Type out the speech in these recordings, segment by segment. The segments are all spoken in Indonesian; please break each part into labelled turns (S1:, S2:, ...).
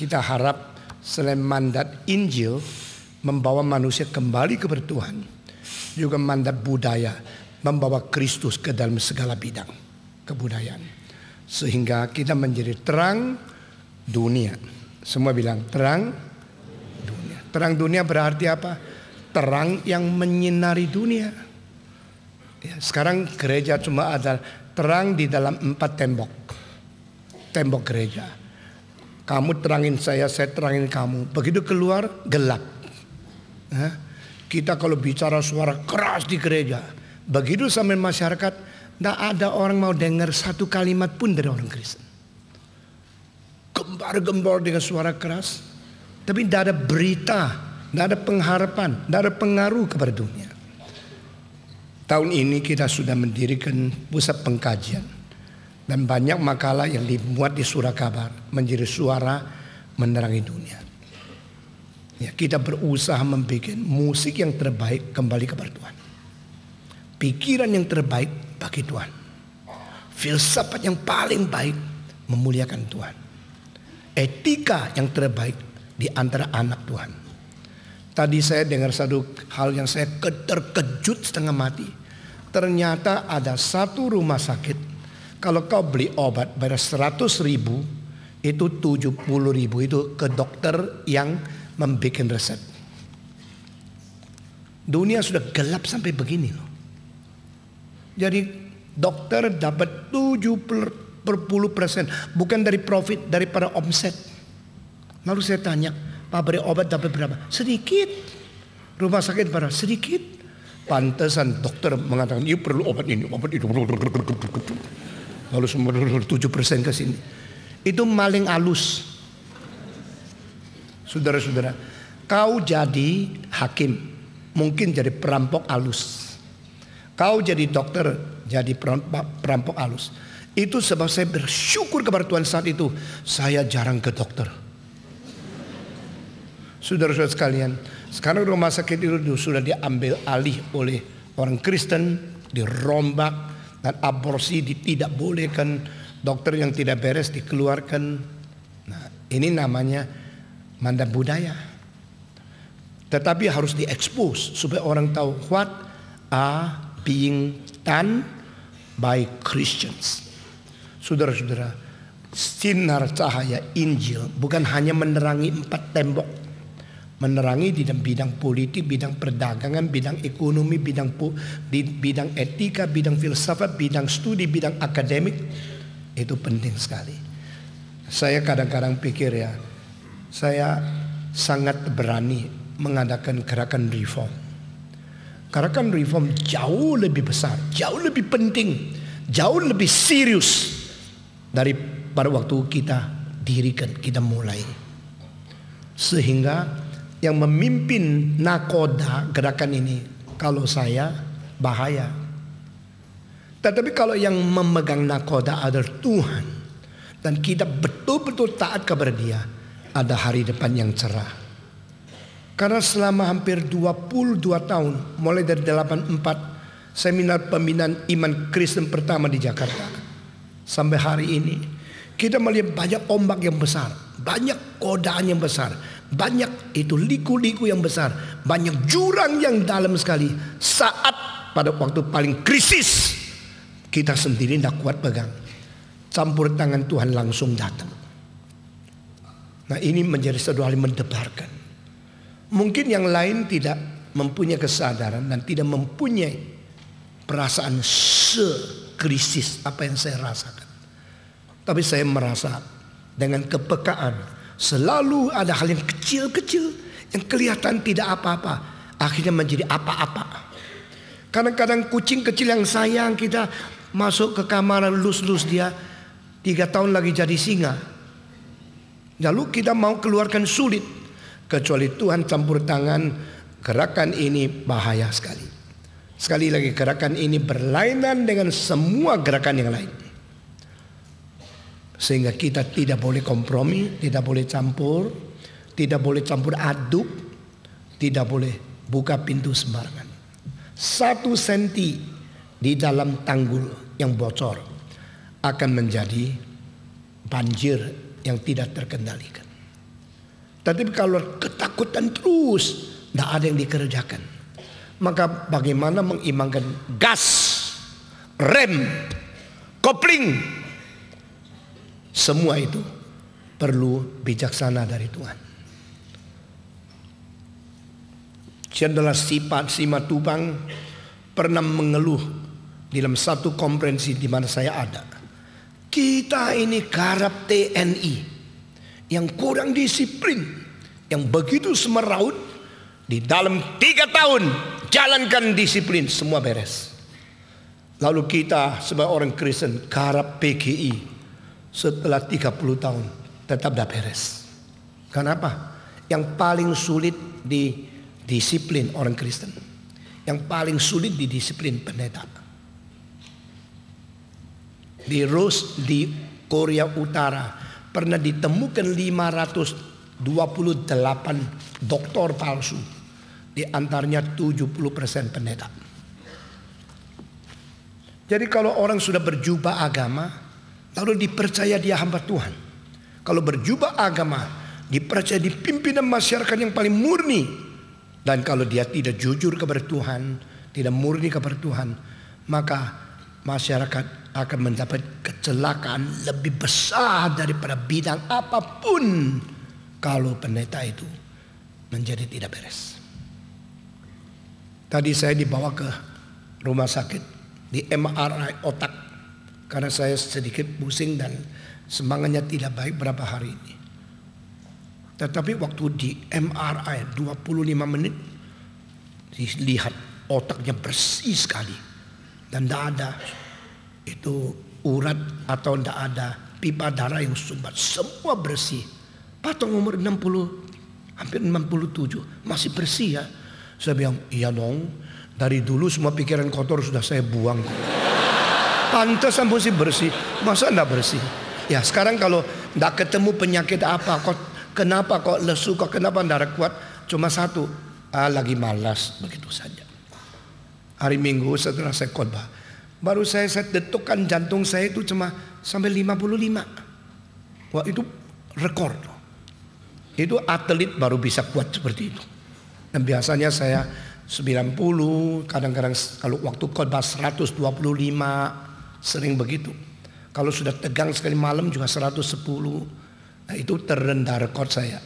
S1: kita harap selain mandat Injil membawa manusia kembali kepada Tuhan, juga mandat budaya membawa Kristus ke dalam segala bidang kebudayaan, sehingga kita menjadi terang dunia. Semua bilang terang dunia. Terang dunia berarti apa? Terang yang menyinari dunia. Ya, sekarang gereja cuma ada terang di dalam 4 tembok. Tembok gereja. Kamu terangin saya terangin kamu. Begitu keluar gelap. Kita kalau bicara suara keras di gereja, begitu sama masyarakat, tidak ada orang mau dengar satu kalimat pun dari orang Kristen. Gembar-gembor dengan suara keras, tapi tidak ada berita, tidak ada pengharapan, tidak ada pengaruh kepada dunia. Tahun ini kita sudah mendirikan pusat pengkajian, dan banyak makalah yang dimuat di Surat Kabar menjadi suara menerangi dunia. Ya, kita berusaha membuat musik yang terbaik kembali kepada Tuhan. Pikiran yang terbaik bagi Tuhan. Filsafat yang paling baik memuliakan Tuhan. Etika yang terbaik di antara anak Tuhan. Tadi saya dengar satu hal yang saya terkejut setengah mati. Ternyata ada satu rumah sakit, kalau kau beli obat bayar 100.000, itu 70.000 itu ke dokter yang membuat resep. Dunia sudah gelap sampai begini loh. Jadi dokter dapat 70%, bukan dari profit, daripada omset. Lalu saya tanya, Pak beri obat dapat berapa? Sedikit. Rumah sakit berapa? Sedikit. Pantesan dokter mengatakan, you perlu obat ini, obat itu. Lalu semua 7% ke sini. Itu maling halus. Saudara-saudara, kau jadi hakim, mungkin jadi perampok halus. Kau jadi dokter, jadi perampok halus. Itu sebab saya bersyukur kepada Tuhan saat itu, saya jarang ke dokter. Saudara-saudara sekalian, sekarang rumah sakit itu sudah diambil alih oleh orang Kristen, dirombak, dan aborsi tidak bolehkan, dokter yang tidak beres dikeluarkan. Nah, ini namanya mandat budaya. Tetapi harus diekspos supaya orang tahu what are being done by Christians. Saudara-saudara, sinar cahaya Injil bukan hanya menerangi 4 tembok. Menerangi di dalam bidang politik, bidang perdagangan, bidang ekonomi, bidang etika, bidang filsafat, bidang studi, bidang akademik. Itu penting sekali. Saya kadang-kadang pikir ya, saya sangat berani mengadakan gerakan reform. Gerakan reform jauh lebih besar, jauh lebih penting, jauh lebih serius dari pada waktu kita dirikan, kita mulai. Sehingga yang memimpin nakoda gerakan ini, kalau saya bahaya. Tetapi kalau yang memegang nakoda adalah Tuhan, dan kita betul-betul taat kepada Dia, ada hari depan yang cerah. Karena selama hampir 22 tahun, mulai dari 84 seminar pembinaan iman Kristen pertama di Jakarta, sampai hari ini, kita melihat banyak ombak yang besar, banyak godaan yang besar, banyak itu liku-liku yang besar, banyak jurang yang dalam sekali. Saat pada waktu paling krisis, kita sendiri tidak kuat pegang, campur tangan Tuhan langsung datang. Nah, ini menjadi sesuatu hal yang mendebarkan. Mungkin yang lain tidak mempunyai kesadaran dan tidak mempunyai perasaan sekrisis apa yang saya rasakan. Tapi saya merasa dengan kepekaan, selalu ada hal yang kecil-kecil yang kelihatan tidak apa-apa, akhirnya menjadi apa-apa. Kadang-kadang kucing kecil yang sayang kita masuk ke kamar, lus-lus dia, 3 tahun lagi jadi singa. Lalu kita mau keluarkan sulit. Kecuali Tuhan campur tangan, gerakan ini bahaya sekali. Sekali lagi, gerakan ini berlainan dengan semua gerakan yang lain. Sehingga kita tidak boleh kompromi, tidak boleh campur, tidak boleh campur aduk, tidak boleh buka pintu sembarangan. 1 senti di dalam tanggul yang bocor akan menjadi banjir yang tidak terkendalikan. Tetapi kalau ketakutan terus, tidak ada yang dikerjakan. Maka bagaimana mengimbangkan gas, rem, kopling, semua itu perlu bijaksana dari Tuhan. Jenderal Simatupang pernah mengeluh dalam satu konferensi di mana saya ada. Kita ini garap TNI yang kurang disiplin, yang begitu semeraut, di dalam 3 tahun jalankan disiplin semua beres. Lalu kita sebagai orang Kristen garap PGI setelah 30 tahun tetap dah beres. Kenapa? Yang paling sulit di disiplin orang Kristen, yang paling sulit di disiplin pendeta. Di Korea Utara pernah ditemukan 528 doktor palsu, di antaranya 70% pendeta. Jadi kalau orang sudah berjubah agama lalu dipercaya dia hamba Tuhan, kalau berjubah agama dipercaya dipimpin masyarakat yang paling murni, dan kalau dia tidak jujur kepada Tuhan, tidak murni kepada Tuhan, maka masyarakat akan mendapat kecelakaan lebih besar daripada bidang apapun kalau pendeta itu menjadi tidak beres. Tadi saya dibawa ke rumah sakit di MRI otak karena saya sedikit pusing dan semangatnya tidak baik berapa hari ini. Tetapi waktu di MRI 25 menit dilihat otaknya bersih sekali dan tidak ada itu urat atau tidak ada pipa darah yang sumbat, semua bersih. Patong umur 60, hampir 67 masih bersih ya. Saya bilang iya dong, dari dulu semua pikiran kotor sudah saya buang. Pantas masih bersih, masa tidak bersih? Ya sekarang kalau tidak ketemu penyakit apa, kenapa kok lesu, kenapa darah kuat? Cuma satu, lagi malas, begitu saja. Hari Minggu setelah saya khotbah, baru saya detukkan jantung saya itu cuma sampai 55. Wah itu rekor. Itu atlet baru bisa kuat seperti itu. Dan biasanya saya 90, kadang-kadang kalau waktu khotbah 125, sering begitu. Kalau sudah tegang sekali malam juga 110. Nah itu terendah rekor saya.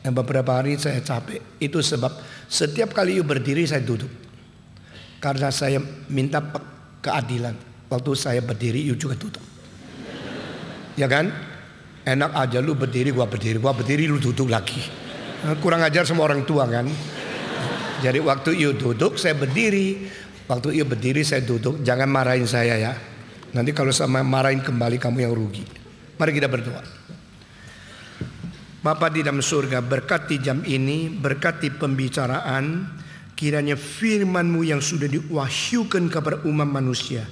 S1: Dan beberapa hari saya capek. Itu sebab setiap kali berdiri saya duduk. Karena saya minta keadilan. Waktu saya berdiri juga duduk. Ya kan? Enak aja lu berdiri, gua berdiri lu duduk lagi. Kurang ajar sama orang tua kan. Jadi waktu you duduk saya berdiri, waktu you berdiri saya duduk. Jangan marahin saya ya. Nanti kalau sama marahin kembali kamu yang rugi. Mari kita berdoa. Bapa di dalam surga, berkati jam ini, berkati pembicaraan. Kiranya firman-Mu yang sudah diwahyukan kepada umat manusia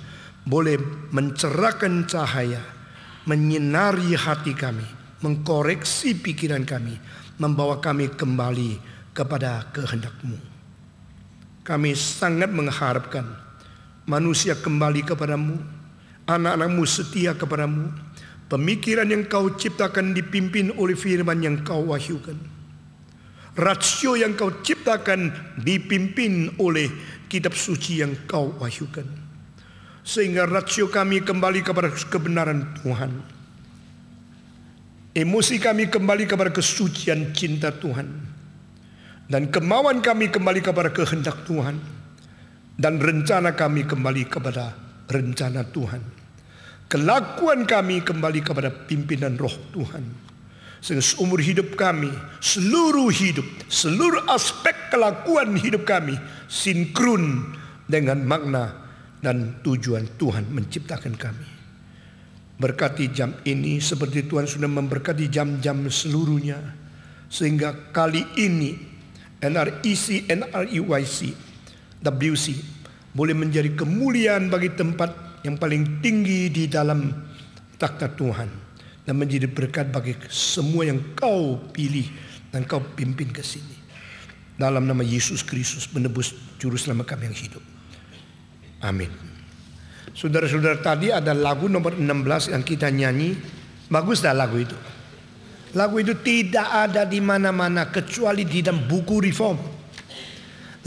S1: boleh mencerahkan cahaya, menyinari hati kami, mengkoreksi pikiran kami, membawa kami kembali kepada kehendak-Mu. Kami sangat mengharapkan manusia kembali kepadamu, anak-anak-Mu setia kepadamu, pemikiran yang Kau ciptakan dipimpin oleh firman yang Kau wahyukan, rasio yang Kau ciptakan dipimpin oleh kitab suci yang Kau wahyukan, sehingga rasio kami kembali kepada kebenaran Tuhan, emosi kami kembali kepada kesucian cinta Tuhan, dan kemauan kami kembali kepada kehendak Tuhan, dan rencana kami kembali kepada rencana Tuhan, kelakuan kami kembali kepada pimpinan roh Tuhan, sehingga seumur hidup kami, seluruh hidup, seluruh aspek kelakuan hidup kami sinkron dengan makna dan tujuan Tuhan menciptakan kami. Berkati jam ini seperti Tuhan sudah memberkati jam-jam seluruhnya, sehingga kali ini NREC, NREYC, WC boleh menjadi kemuliaan bagi tempat yang paling tinggi di dalam takhta Tuhan, dan menjadi berkat bagi semua yang Kau pilih dan Kau pimpin ke sini. Dalam nama Yesus Kristus penebus juru selamat kami yang hidup. Amin. Saudara-saudara, tadi ada lagu nomor 16 yang kita nyanyi. Bagus dah lagu itu. Lagu itu tidak ada di mana-mana kecuali di dalam buku reform.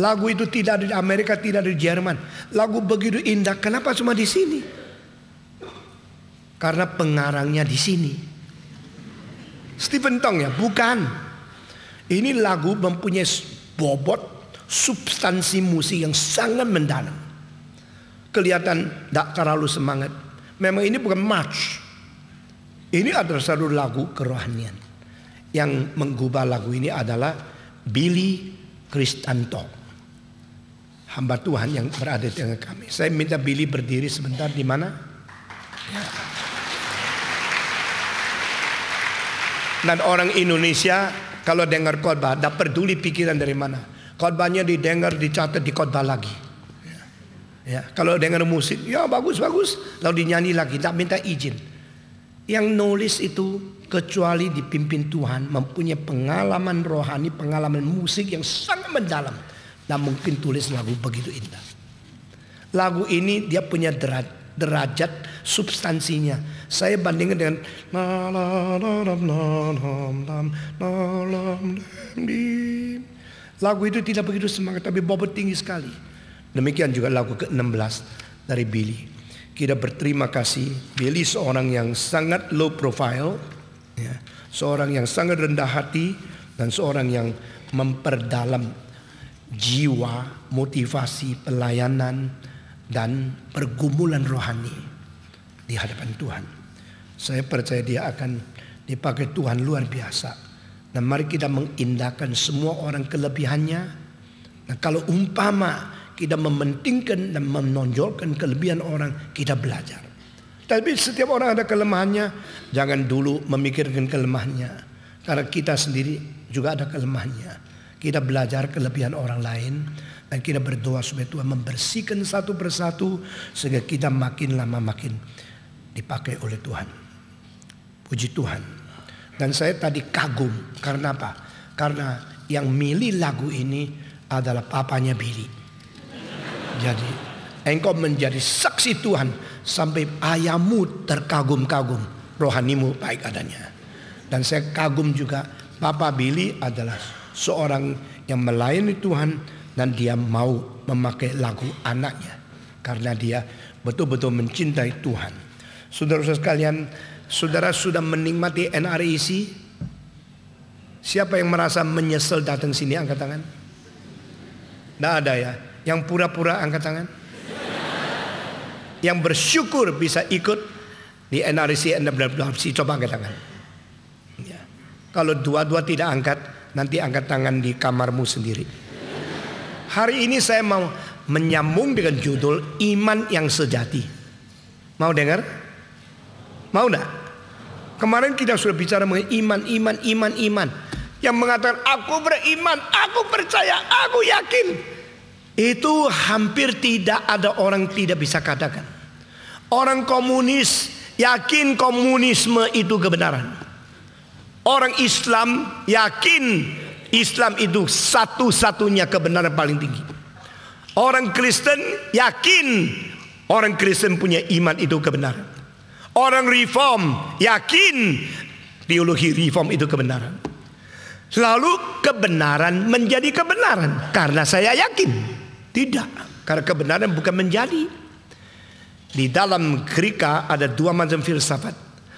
S1: Lagu itu tidak ada di Amerika, tidak ada di Jerman. Lagu begitu indah, kenapa cuma di sini? Karena pengarangnya di sini. Stephen Tong ya, bukan. Ini lagu mempunyai bobot, substansi musik yang sangat mendalam. Kelihatan tidak terlalu semangat. Memang ini bukan march. Ini adalah satu lagu kerohanian. Yang menggubah lagu ini adalah Billy Kristanto, hamba Tuhan yang berada di tengah kami. Saya minta Billy berdiri sebentar di mana? Ya. Dan orang Indonesia kalau dengar khotbah, tidak peduli pikiran dari mana. Khotbahnya didengar, dicatat, dikhotbah lagi. Ya, kalau dengar musik, ya bagus, lalu dinyanyi lagi, tidak minta izin. Yang nulis itu kecuali dipimpin Tuhan, mempunyai pengalaman rohani, pengalaman musik yang sangat mendalam, dan mungkin tulis lagu begitu indah. Lagu ini dia punya derajat substansinya. Saya bandingkan dengan lagu itu tidak begitu semangat, tapi bobot tinggi sekali. Demikian juga lagu ke-16 dari Billy. Kita berterima kasih. Billy seorang yang sangat low profile, ya, seorang yang sangat rendah hati, dan seorang yang memperdalam jiwa, motivasi, pelayanan, dan pergumulan rohani di hadapan Tuhan. Saya percaya dia akan dipakai Tuhan luar biasa. Dan mari kita mengindahkan semua orang kelebihannya. Nah, kalau umpama kita mementingkan dan menonjolkan kelebihan orang, kita belajar. Tapi setiap orang ada kelemahannya, jangan dulu memikirkan kelemahannya. Karena kita sendiri juga ada kelemahannya. Kita belajar kelebihan orang lain, dan kita berdoa supaya Tuhan membersihkan satu persatu, sehingga kita makin lama makin dipakai oleh Tuhan. Puji Tuhan. Dan saya tadi kagum, karena apa? Karena yang milih lagu ini adalah papanya Billy. Jadi engkau menjadi saksi Tuhan sampai ayahmu terkagum-kagum, rohanimu baik adanya. Dan saya kagum juga, Papa Billy adalah seorang yang melayani Tuhan, dan dia mau memakai lagu anaknya karena dia betul-betul mencintai Tuhan. Saudara-saudara sekalian, saudara sudah menikmati NRIC? Siapa yang merasa menyesal datang sini, angkat tangan? Tidak ada ya. Yang pura-pura, angkat tangan. Yang bersyukur bisa ikut di NRIC, coba angkat tangan ya. Kalau dua-dua tidak angkat, nanti angkat tangan di kamarmu sendiri. Hari ini saya mau menyambung dengan judul Iman yang Sejati. Mau dengar? Mau enggak? Kemarin kita sudah bicara mengenai iman. Yang mengatakan aku beriman, aku percaya, aku yakin. Itu hampir tidak ada orang tidak bisa katakan. Orang komunis yakin komunisme itu kebenaran. Orang Islam yakin Islam itu satu-satunya kebenaran paling tinggi. Orang Kristen yakin orang Kristen punya iman itu kebenaran. Orang Reform yakin teologi Reform itu kebenaran. Lalu kebenaran menjadi kebenaran karena saya yakin. Tidak, karena kebenaran bukan menjadi. Di dalam Greka ada dua macam filsafat.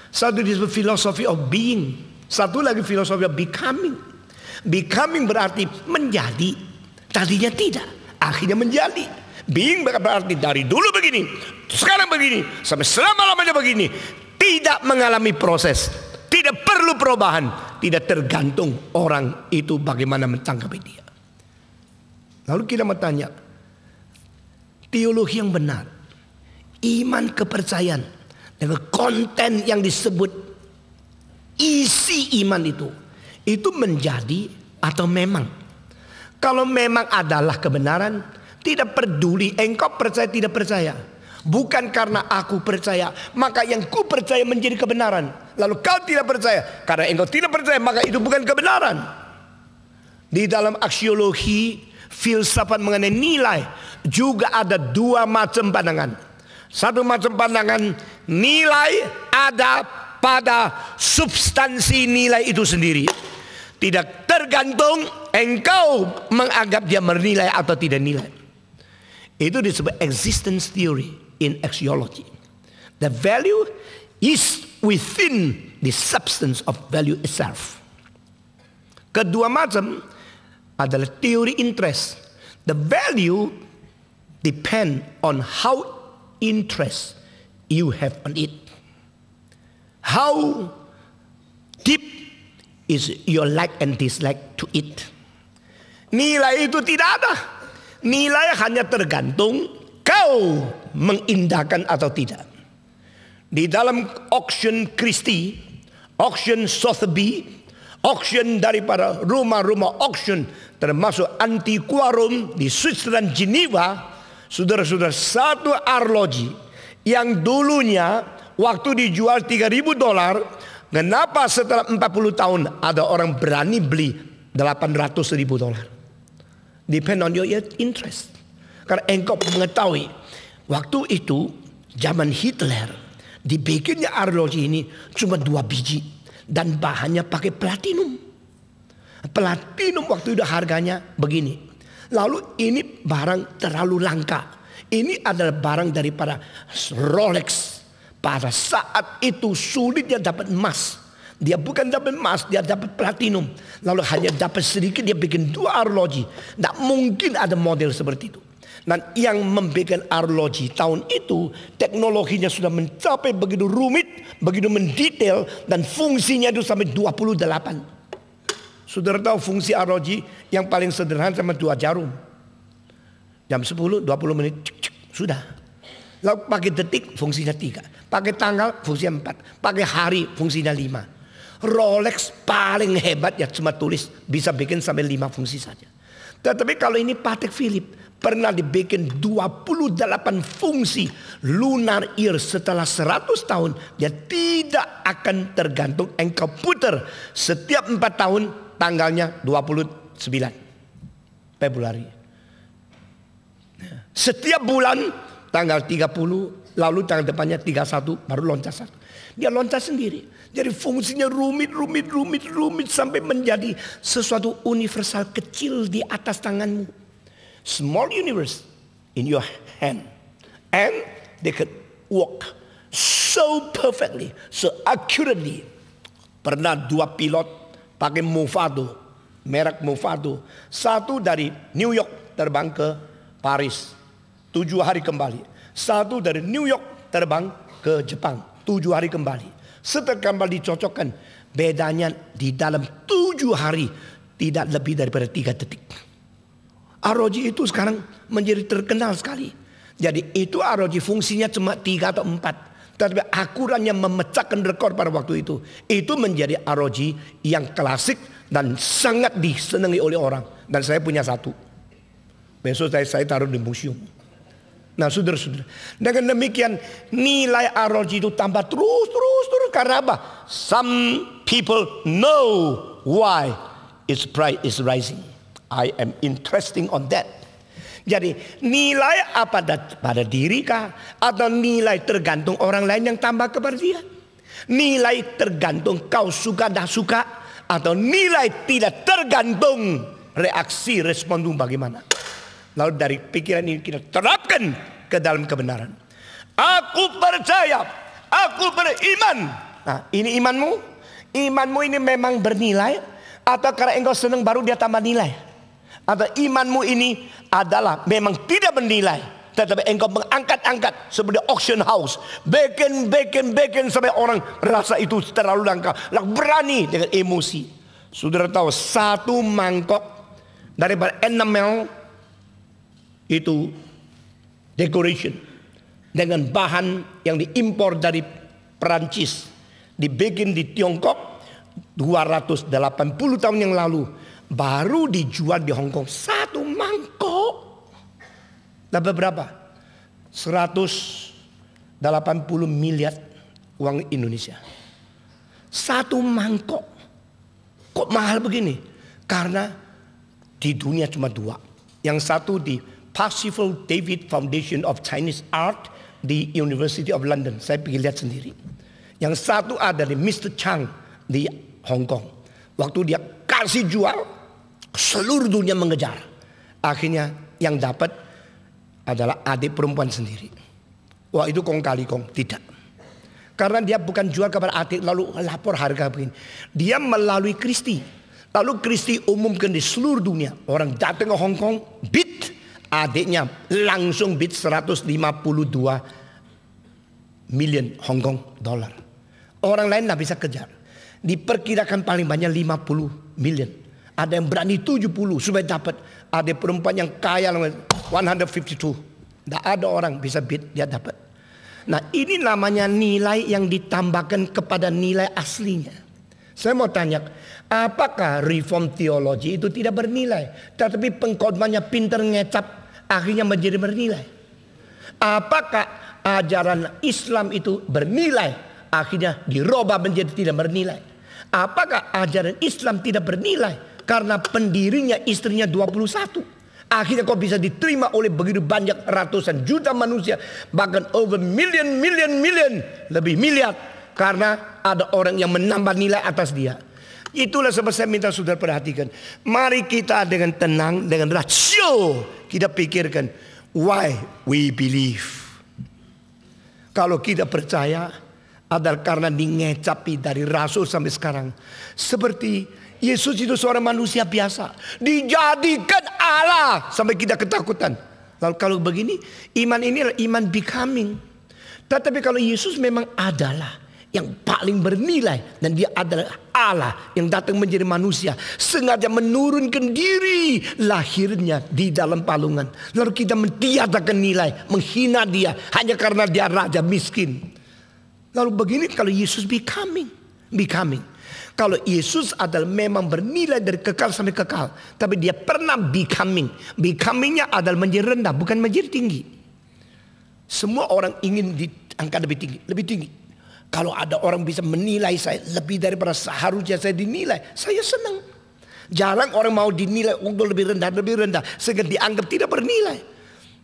S1: Satu disebut philosophy of being, satu lagi philosophy of becoming. Becoming berarti menjadi, tadinya tidak, akhirnya menjadi. Being berarti dari dulu begini, sekarang begini, sampai selama-lamanya begini. Tidak mengalami proses, tidak perlu perubahan, tidak tergantung orang itu bagaimana menanggapi dia. Lalu kita mau tanya, teologi yang benar, iman kepercayaan, dengan konten yang disebut isi iman itu menjadi atau memang? Kalau memang adalah kebenaran, tidak peduli engkau percaya tidak percaya. Bukan karena aku percaya, maka yang ku percaya menjadi kebenaran. Lalu kau tidak percaya, karena engkau tidak percaya, maka itu bukan kebenaran. Di dalam aksiologi, filsafat mengenai nilai juga ada dua macam pandangan. Satu macam pandangan, nilai ada pada substansi nilai itu sendiri. Tidak tergantung engkau menganggap dia bernilai atau tidak nilai. Itu disebut existence theory in axiology. The value is within the substance of value itself. Kedua macam adalah teori interest. The value depend on how interest you have on it. How deep is your like and dislike to it. Nilai itu tidak ada. Nilai hanya tergantung kau mengindahkan atau tidak. Di dalam auction Christie, auction Sotheby, auction daripada rumah-rumah auction termasuk Antiquarum di Switzerland Geneva, saudara-saudara, satu arloji yang dulunya waktu dijual $3.000, kenapa setelah 40 tahun ada orang berani beli $800.000? Depend on your interest. Karena engkau mengetahui waktu itu zaman Hitler dibikinnya arloji ini cuma 2 biji dan bahannya pakai platinum. Platinum waktu itu harganya begini. Lalu ini barang terlalu langka. Ini adalah barang daripada Rolex. Pada saat itu sulitnya dapat emas. Dia bukan dapat emas, dia dapat platinum. Lalu hanya dapat sedikit, dia bikin 2 arloji. Tidak mungkin ada model seperti itu. Dan yang membuat arloji tahun itu, teknologinya sudah mencapai begitu rumit, begitu mendetail, dan fungsinya itu sampai 28. Saudara tahu fungsi arloji yang paling sederhana sama 2 jarum. Jam 10, 20 menit, sudah. Lalu pakai detik, fungsinya 3. Pakai tanggal, fungsinya 4. Pakai hari, fungsinya 5. Rolex paling hebat ya cuma tulis, bisa bikin sampai 5 fungsi saja. Tetapi kalau ini Patek Philippe pernah dibikin 28 fungsi lunar year setelah 100 tahun, dia tidak akan tergantung engkau putar setiap 4 tahun tanggalnya 29 Februari. Setiap bulan tanggal 30, lalu tanggal depannya 31 baru loncat 1. Dia loncat sendiri. Jadi fungsinya rumit sampai menjadi sesuatu universal kecil di atas tanganmu. Small universe in your hand. And they could work so perfectly, so accurately. Pernah 2 pilot pakai Movado, merek Movado. Satu dari New York terbang ke Paris, 7 hari kembali. Satu dari New York terbang ke Jepang, 7 hari kembali. Setelah kembali dicocokkan, bedanya di dalam 7 hari tidak lebih daripada 3 detik. Arloji itu sekarang menjadi terkenal sekali. Jadi itu arloji fungsinya cuma 3 atau 4. Tapi akuratnya memecahkan rekor pada waktu itu. Itu menjadi arloji yang klasik dan sangat disenangi oleh orang. Dan saya punya 1. Besok saya taruh di museum. Nah saudara-saudara, dengan demikian nilai arloji itu tambah terus. Karena apa? Some people know why its price is rising. I am interesting on that. Jadi nilai apa pada diri kah? Atau nilai tergantung orang lain yang tambah kepada dia? Nilai tergantung kau suka dan suka? Atau nilai tidak tergantung reaksi responmu bagaimana? Lalu dari pikiran ini kita terapkan ke dalam kebenaran. Aku percaya, aku beriman. Nah ini imanmu. Imanmu ini memang bernilai. Atau karena engkau senang baru dia tambah nilai. Atau imanmu ini adalah memang tidak bernilai. Tetapi engkau mengangkat-angkat seperti auction house. Bikin sampai orang rasa itu terlalu langka. Lalu berani dengan emosi. Saudara tahu 1 mangkok daripada enamel itu decoration dengan bahan yang diimpor dari Perancis, dibikin di Tiongkok 280 tahun yang lalu, baru dijual di Hong Kong 1 mangkok. Dapat berapa? 180 miliar uang Indonesia. 1 mangkok. Kok mahal begini? Karena di dunia cuma 2. Yang satu di Percival David Foundation of Chinese Art di University of London. Saya pergi lihat sendiri. Yang satu ada di Mr. Chang di Hong Kong. Waktu dia kasih jual, seluruh dunia mengejar. Akhirnya yang dapat adalah adik perempuan sendiri. Wah, itu kong kali kong. Tidak. Karena dia bukan jual kepada adik lalu lapor harga begini. Dia melalui Christie. Lalu Christie umumkan di seluruh dunia. Orang datang ke Hong Kong, bid. Adiknya langsung bid 152 million Hong Kong dollar. Orang lain tidak bisa kejar. Diperkirakan paling banyak 50 million. Ada yang berani 70 supaya dapat. Ada perempuan yang kaya 152. Tidak ada orang bisa bid, dia dapat. Nah, ini namanya nilai yang ditambahkan kepada nilai aslinya. Saya mau tanya, apakah reform teologi itu tidak bernilai? Tetapi pengkhotbahnya pintar ngecap, akhirnya menjadi bernilai. Apakah ajaran Islam itu bernilai, akhirnya dirubah menjadi tidak bernilai? Apakah ajaran Islam tidak bernilai karena pendirinya istrinya 21? Akhirnya kau bisa diterima oleh begitu banyak ratusan juta manusia. Bahkan over million, lebih miliar. Karena ada orang yang menambah nilai atas dia. Itulah sebab saya minta saudara perhatikan. Mari kita dengan tenang, dengan rasio. Kita pikirkan, why we believe. Kalau kita percaya, adalah karena dingecapi dari rasul sampai sekarang. Seperti Yesus itu seorang manusia biasa. Dijadikan Allah. Sampai kita ketakutan. Lalu kalau begini, iman ini adalah iman becoming. Tetapi kalau Yesus memang adalah yang paling bernilai. Dan dia adalah Allah yang datang menjadi manusia. Sengaja menurunkan diri lahirnya di dalam palungan. Lalu kita mentiadakan nilai. Menghina dia hanya karena dia raja miskin. Lalu begini kalau Yesus becoming. Kalau Yesus adalah memang bernilai dari kekal sampai kekal. Tapi dia pernah becoming. Becomingnya adalah menjadi rendah, bukan menjadi tinggi. Semua orang ingin diangkat lebih tinggi. Lebih tinggi. Kalau ada orang bisa menilai saya lebih daripada seharusnya saya dinilai, saya senang. Jarang orang mau dinilai untuk lebih rendah. Sehingga dianggap tidak bernilai.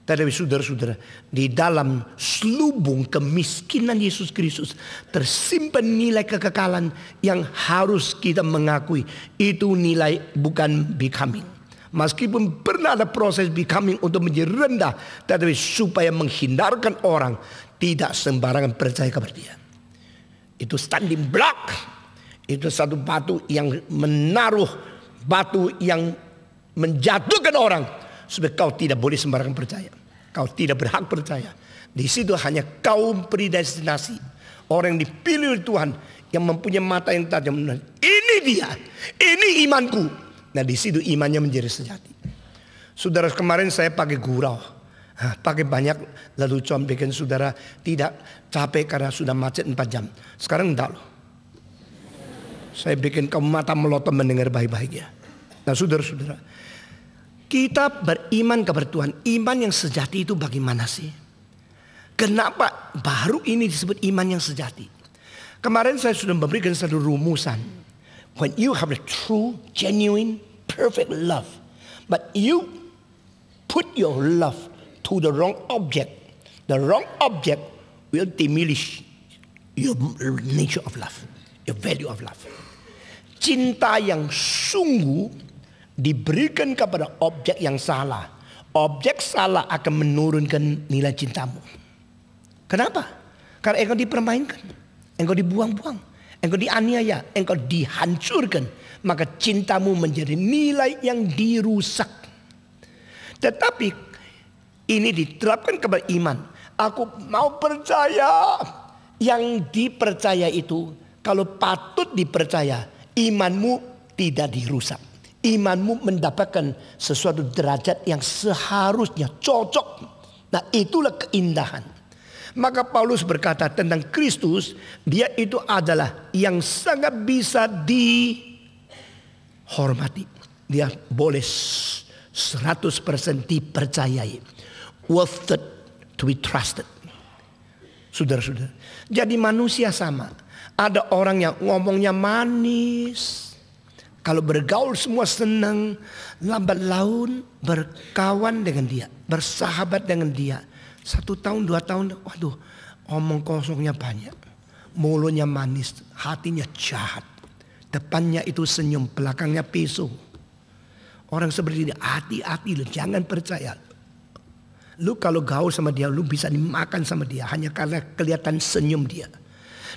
S1: Tetapi saudara-saudara, di dalam selubung kemiskinan Yesus Kristus tersimpan nilai kekekalan yang harus kita mengakui. Itu nilai bukan becoming. Meskipun pernah ada proses becoming untuk menjadi rendah, tetapi supaya menghindarkan orang tidak sembarangan percaya kepada dia. Itu standing block. Itu satu batu yang menaruh, batu yang menjatuhkan orang. Supaya kau tidak boleh sembarangan percaya. Kau tidak berhak percaya. Di situ hanya kaum predestinasi. Orang yang dipilih oleh Tuhan. Yang mempunyai mata yang tajam. Ini dia. Ini imanku. Nah, di situ imannya menjadi sejati. Saudara, kemarin saya pakai gurau. Pakai banyak lelucon bikin saudara tidak capek karena sudah macet 4 jam. Sekarang enggak loh. Saya bikin kamu mata melotot mendengar baik-baik ya. Nah, saudara-saudara, kita beriman kepada Tuhan. Iman yang sejati itu bagaimana sih? Kenapa baru ini disebut iman yang sejati? Kemarin saya sudah memberikan satu rumusan. When you have a true, genuine, perfect love. But you put your love to the wrong object. The wrong object will diminish your nature of love. Your value of love. Cinta yang sungguh diberikan kepada objek yang salah. Objek salah akan menurunkan nilai cintamu. Kenapa? Karena engkau dipermainkan. Engkau dibuang-buang. Engkau dianiaya. Engkau dihancurkan. Maka cintamu menjadi nilai yang dirusak. Tetapi ini diterapkan kepada iman. Aku mau percaya. Yang dipercaya itu, kalau patut dipercaya, imanmu tidak dirusak. Imanmu mendapatkan sesuatu derajat yang seharusnya cocok. Nah, itulah keindahan. Maka Paulus berkata tentang Kristus, dia itu adalah yang sangat bisa dihormati. Dia boleh 100% dipercayai. Worth it to be trusted. Saudara-saudara, jadi manusia sama. Ada orang yang ngomongnya manis. Kalau bergaul semua senang, lambat laun berkawan dengan dia, bersahabat dengan dia. 1 tahun, 2 tahun, waduh, omong kosongnya banyak. mulutnya manis, hatinya jahat. Depannya itu senyum, belakangnya pisau. Orang seperti ini, hati-hati lu, jangan percaya. Lu kalau gaul sama dia, lu bisa dimakan sama dia hanya karena kelihatan senyum dia.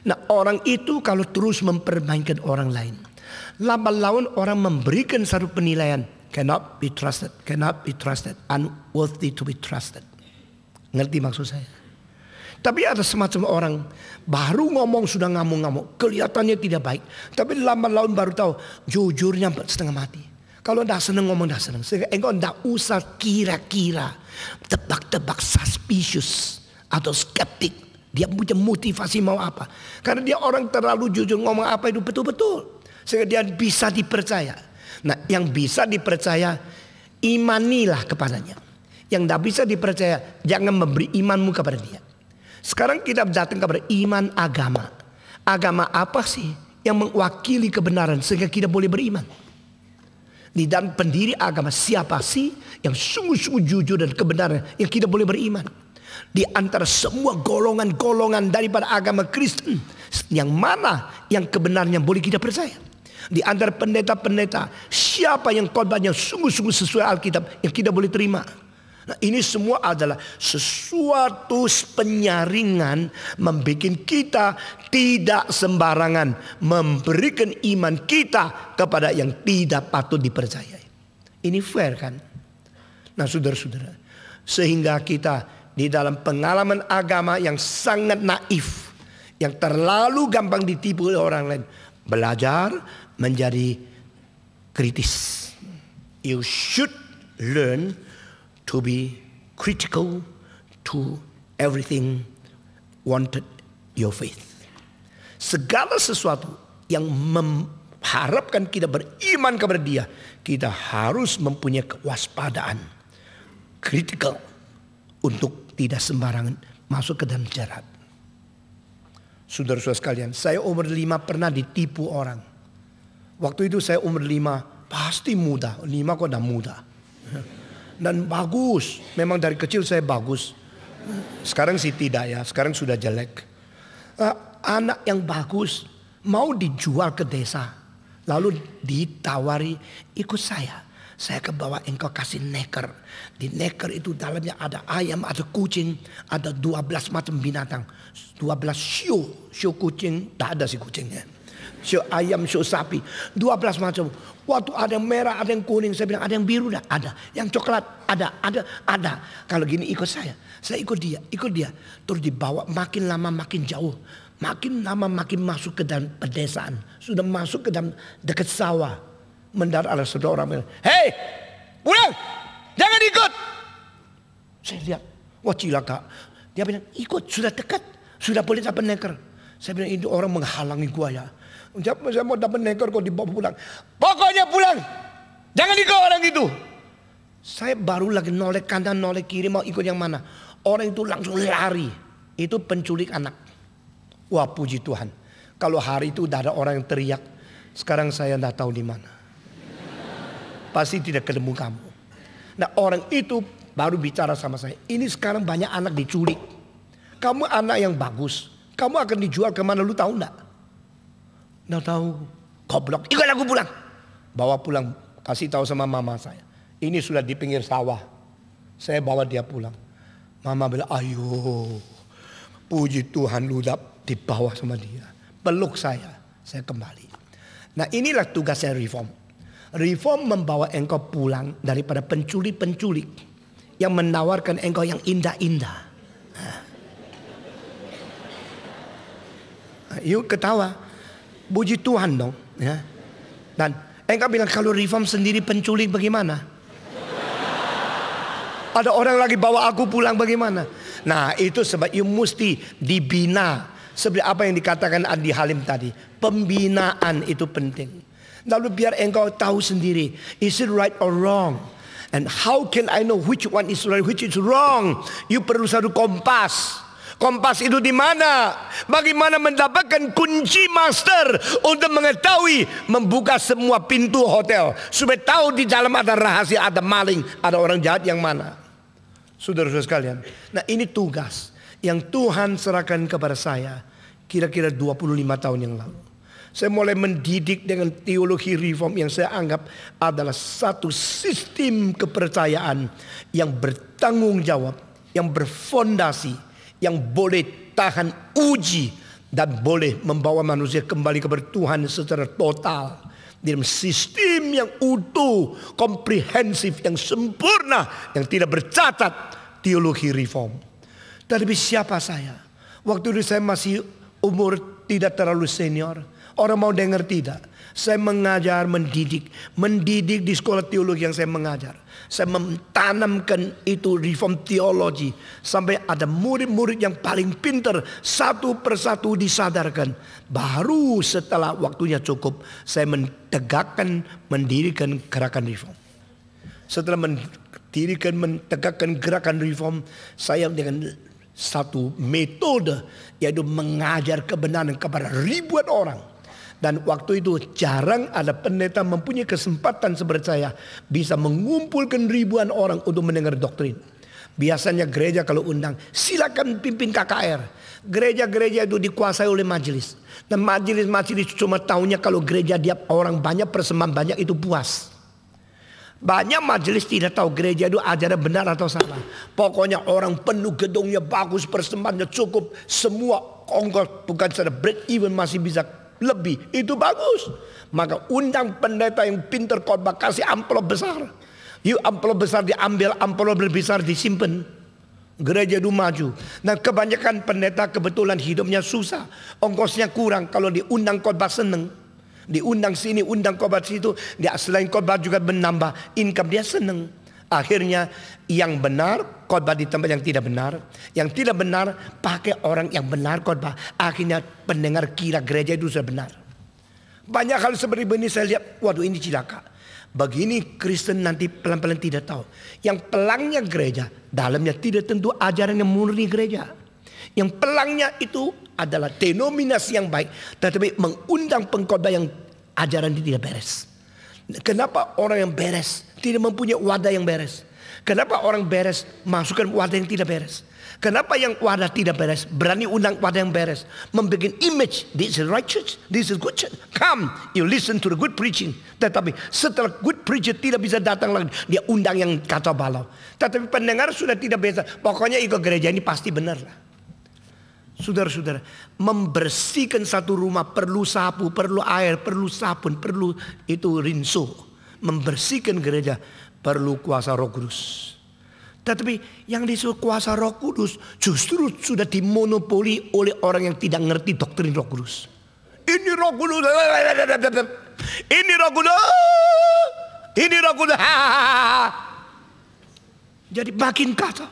S1: Nah, orang itu kalau terus mempermainkan orang lain, lama laun orang memberikan satu penilaian, cannot be trusted, unworthy to be trusted. Ngerti maksud saya? Tapi ada semacam orang baru ngomong sudah ngamuk-ngamuk, kelihatannya tidak baik, tapi lama laun baru tahu jujurnya setengah mati. Kalau tidak senang ngomong tidak senang, sehingga engkau tidak usah kira-kira, tebak-tebak, suspicious atau skeptik. Dia punya motivasi mau apa? Karena dia orang terlalu jujur ngomong apa itu betul-betul, sehingga dia bisa dipercaya. Nah, yang bisa dipercaya, imanilah kepadanya. Yang tidak bisa dipercaya, jangan memberi imanmu kepada dia. Sekarang kita datang kepada iman agama. Agama apa sih yang mewakili kebenaran sehingga kita boleh beriman? Di dalam pendiri agama siapa sih yang sungguh-sungguh jujur dan kebenaran yang kita boleh beriman? Di antara semua golongan-golongan daripada agama Kristen, yang mana yang kebenarnya boleh kita percaya? Di antara pendeta-pendeta, siapa yang khotbah yang sungguh-sungguh sesuai Alkitab yang kita boleh terima? Nah, ini semua adalah sesuatu penyaringan membuat kita tidak sembarangan memberikan iman kita kepada yang tidak patut dipercayai. Ini fair kan? Nah, saudara-saudara, sehingga kita di dalam pengalaman agama yang sangat naif, yang terlalu gampang ditipu oleh orang lain, belajar menjadi kritis. You should learn to be critical to everything wanted your faith. Segala sesuatu yang mengharapkan kita beriman kepada dia, kita harus mempunyai kewaspadaan, critical, untuk tidak sembarangan masuk ke dalam jerat. Saudara-saudara sekalian, saya umur 5 pernah ditipu orang. Waktu itu saya umur 5, pasti muda. 5 kok udah muda. Dan bagus, memang dari kecil saya bagus. Sekarang sih tidak ya, sekarang sudah jelek. Anak yang bagus mau dijual ke desa, lalu ditawari ikut saya ke bawah, engkau kasih neker. Di neker itu dalamnya ada ayam, ada kucing, ada 12 macam binatang. 12 show kucing, tak ada si kucingnya. Show ayam, show sapi, 12 macam. Waktu ada yang merah, ada yang kuning, saya bilang ada yang biru, ada. Yang coklat, ada. Kalau gini ikut saya ikut dia. Terus dibawa makin lama makin jauh. Makin lama makin masuk ke dalam pedesaan. Sudah masuk ke dalam dekat sawah. Mendarat ada seorang bilang, hei, pulang, jangan ikut. Saya lihat, wah cilaka. Dia bilang, ikut, sudah dekat, sudah boleh dapat neker. Saya bilang, ini orang menghalangi gua ya. Saya mau dapat neker kok dibawa pulang. Pokoknya pulang, jangan ikut orang itu. Saya baru lagi noleh kanan, noleh kiri, mau ikut yang mana. Orang itu langsung lari. Itu penculik anak. Wah, puji Tuhan. Kalau hari itu udah ada orang yang teriak, sekarang saya tidak tahu di mana. Pasti tidak ketemu kamu. Nah, orang itu baru bicara sama saya. Ini sekarang banyak anak diculik. Kamu anak yang bagus. Kamu akan dijual kemana, lu tahu enggak? Nggak tahu. Goblok, ikut aku pulang. Bawa pulang, kasih tahu sama mama saya. Ini sudah di pinggir sawah. Saya bawa dia pulang. Mama bilang, ayo. Puji Tuhan lu dibawa sama dia. Peluk saya kembali. Nah, inilah tugasnya reform. Reform membawa engkau pulang daripada penculik-penculik yang menawarkan engkau yang indah-indah. Yuk ketawa. Puji Tuhan dong. Ya. Dan engkau bilang kalau reform sendiri penculik bagaimana? Ada orang lagi bawa aku pulang bagaimana? Nah, itu sebab you mesti dibina. Seperti apa yang dikatakan Adi Halim tadi. Pembinaan itu penting. Lalu biar engkau tahu sendiri, is it right or wrong? And how can I know which one is right, which is wrong? You perlu satu kompas. Kompas itu di mana? Bagaimana mendapatkan kunci master untuk mengetahui membuka semua pintu hotel supaya tahu di dalam ada rahasia, ada maling, ada orang jahat yang mana. Saudara-saudara sekalian, nah ini tugas yang Tuhan serahkan kepada saya. kira-kira 25 tahun yang lalu. Saya mulai mendidik dengan teologi reform yang saya anggap adalah satu sistem kepercayaan yang bertanggung jawab, yang berfondasi, yang boleh tahan uji dan boleh membawa manusia kembali kepada Tuhan secara total dalam sistem yang utuh, komprehensif, yang sempurna, yang tidak bercacat, teologi reform. Tapi siapa saya? Waktu itu saya masih umur tidak terlalu senior. Orang mau dengar tidak? Saya mengajar, mendidik di sekolah teologi yang saya mengajar. Saya mentanamkan itu reform teologi sampai ada murid-murid yang paling pintar, satu persatu disadarkan. Baru setelah waktunya cukup, saya mendirikan gerakan reform. Setelah mentegakkan gerakan reform, saya dengan satu metode, yaitu mengajar kebenaran kepada ribuan orang. Dan waktu itu jarang ada pendeta mempunyai kesempatan seperti saya bisa mengumpulkan ribuan orang untuk mendengar doktrin. Biasanya gereja kalau undang, silakan pimpin KKR. Gereja-gereja itu dikuasai oleh majelis. Dan majelis cuma tahunya kalau gereja dia orang banyak, persembahan banyak, itu puas. Banyak majelis tidak tahu gereja itu ajaran benar atau salah. Pokoknya orang penuh, gedungnya bagus, persembahannya cukup, semua ongkos, bukan saja break even masih bisa lebih, itu bagus. Maka undang pendeta yang pintar khotbah, kasih amplop besar. Yuk amplop besar diambil, amplop lebih besar disimpan. Gereja itu maju. Dan kebanyakan pendeta kebetulan hidupnya susah, ongkosnya kurang. Kalau diundang khotbah seneng, diundang sini, undang khotbah situ, dia selain khotbah juga menambah income, dia seneng. Akhirnya yang benar khotbah di tempat yang tidak benar, yang tidak benar pakai orang yang benar khotbah. Akhirnya pendengar kira gereja itu sudah benar. Banyak hal seperti ini saya lihat, waduh ini cilaka. Begini Kristen nanti pelan-pelan tidak tahu. Yang pelangnya gereja, dalamnya tidak tentu ajaran yang murni gereja. Yang pelangnya itu adalah denominasi yang baik, tetapi mengundang pengkhotbah yang ajaran itu tidak beres. Kenapa orang yang beres tidak mempunyai wadah yang beres? Kenapa orang beres masukkan wadah yang tidak beres? Kenapa yang wadah tidak beres berani undang wadah yang beres? Membuat image, this is right church, this is good church. Come, you listen to the good preaching. Tetapi setelah good preacher tidak bisa datang lagi, dia undang yang kacau balau. Tetapi pendengar sudah tidak biasa. Pokoknya ikut gereja ini pasti benar lah. Saudara-saudara, membersihkan satu rumah perlu sapu, perlu air, perlu sabun, perlu itu rinso. Membersihkan gereja perlu kuasa Roh Kudus. Tetapi yang disebut kuasa Roh Kudus justru sudah dimonopoli oleh orang yang tidak ngerti doktrin Roh Kudus. Ini Roh Kudus, ini Roh Kudus, ini Roh Kudus. Jadi makin kacau.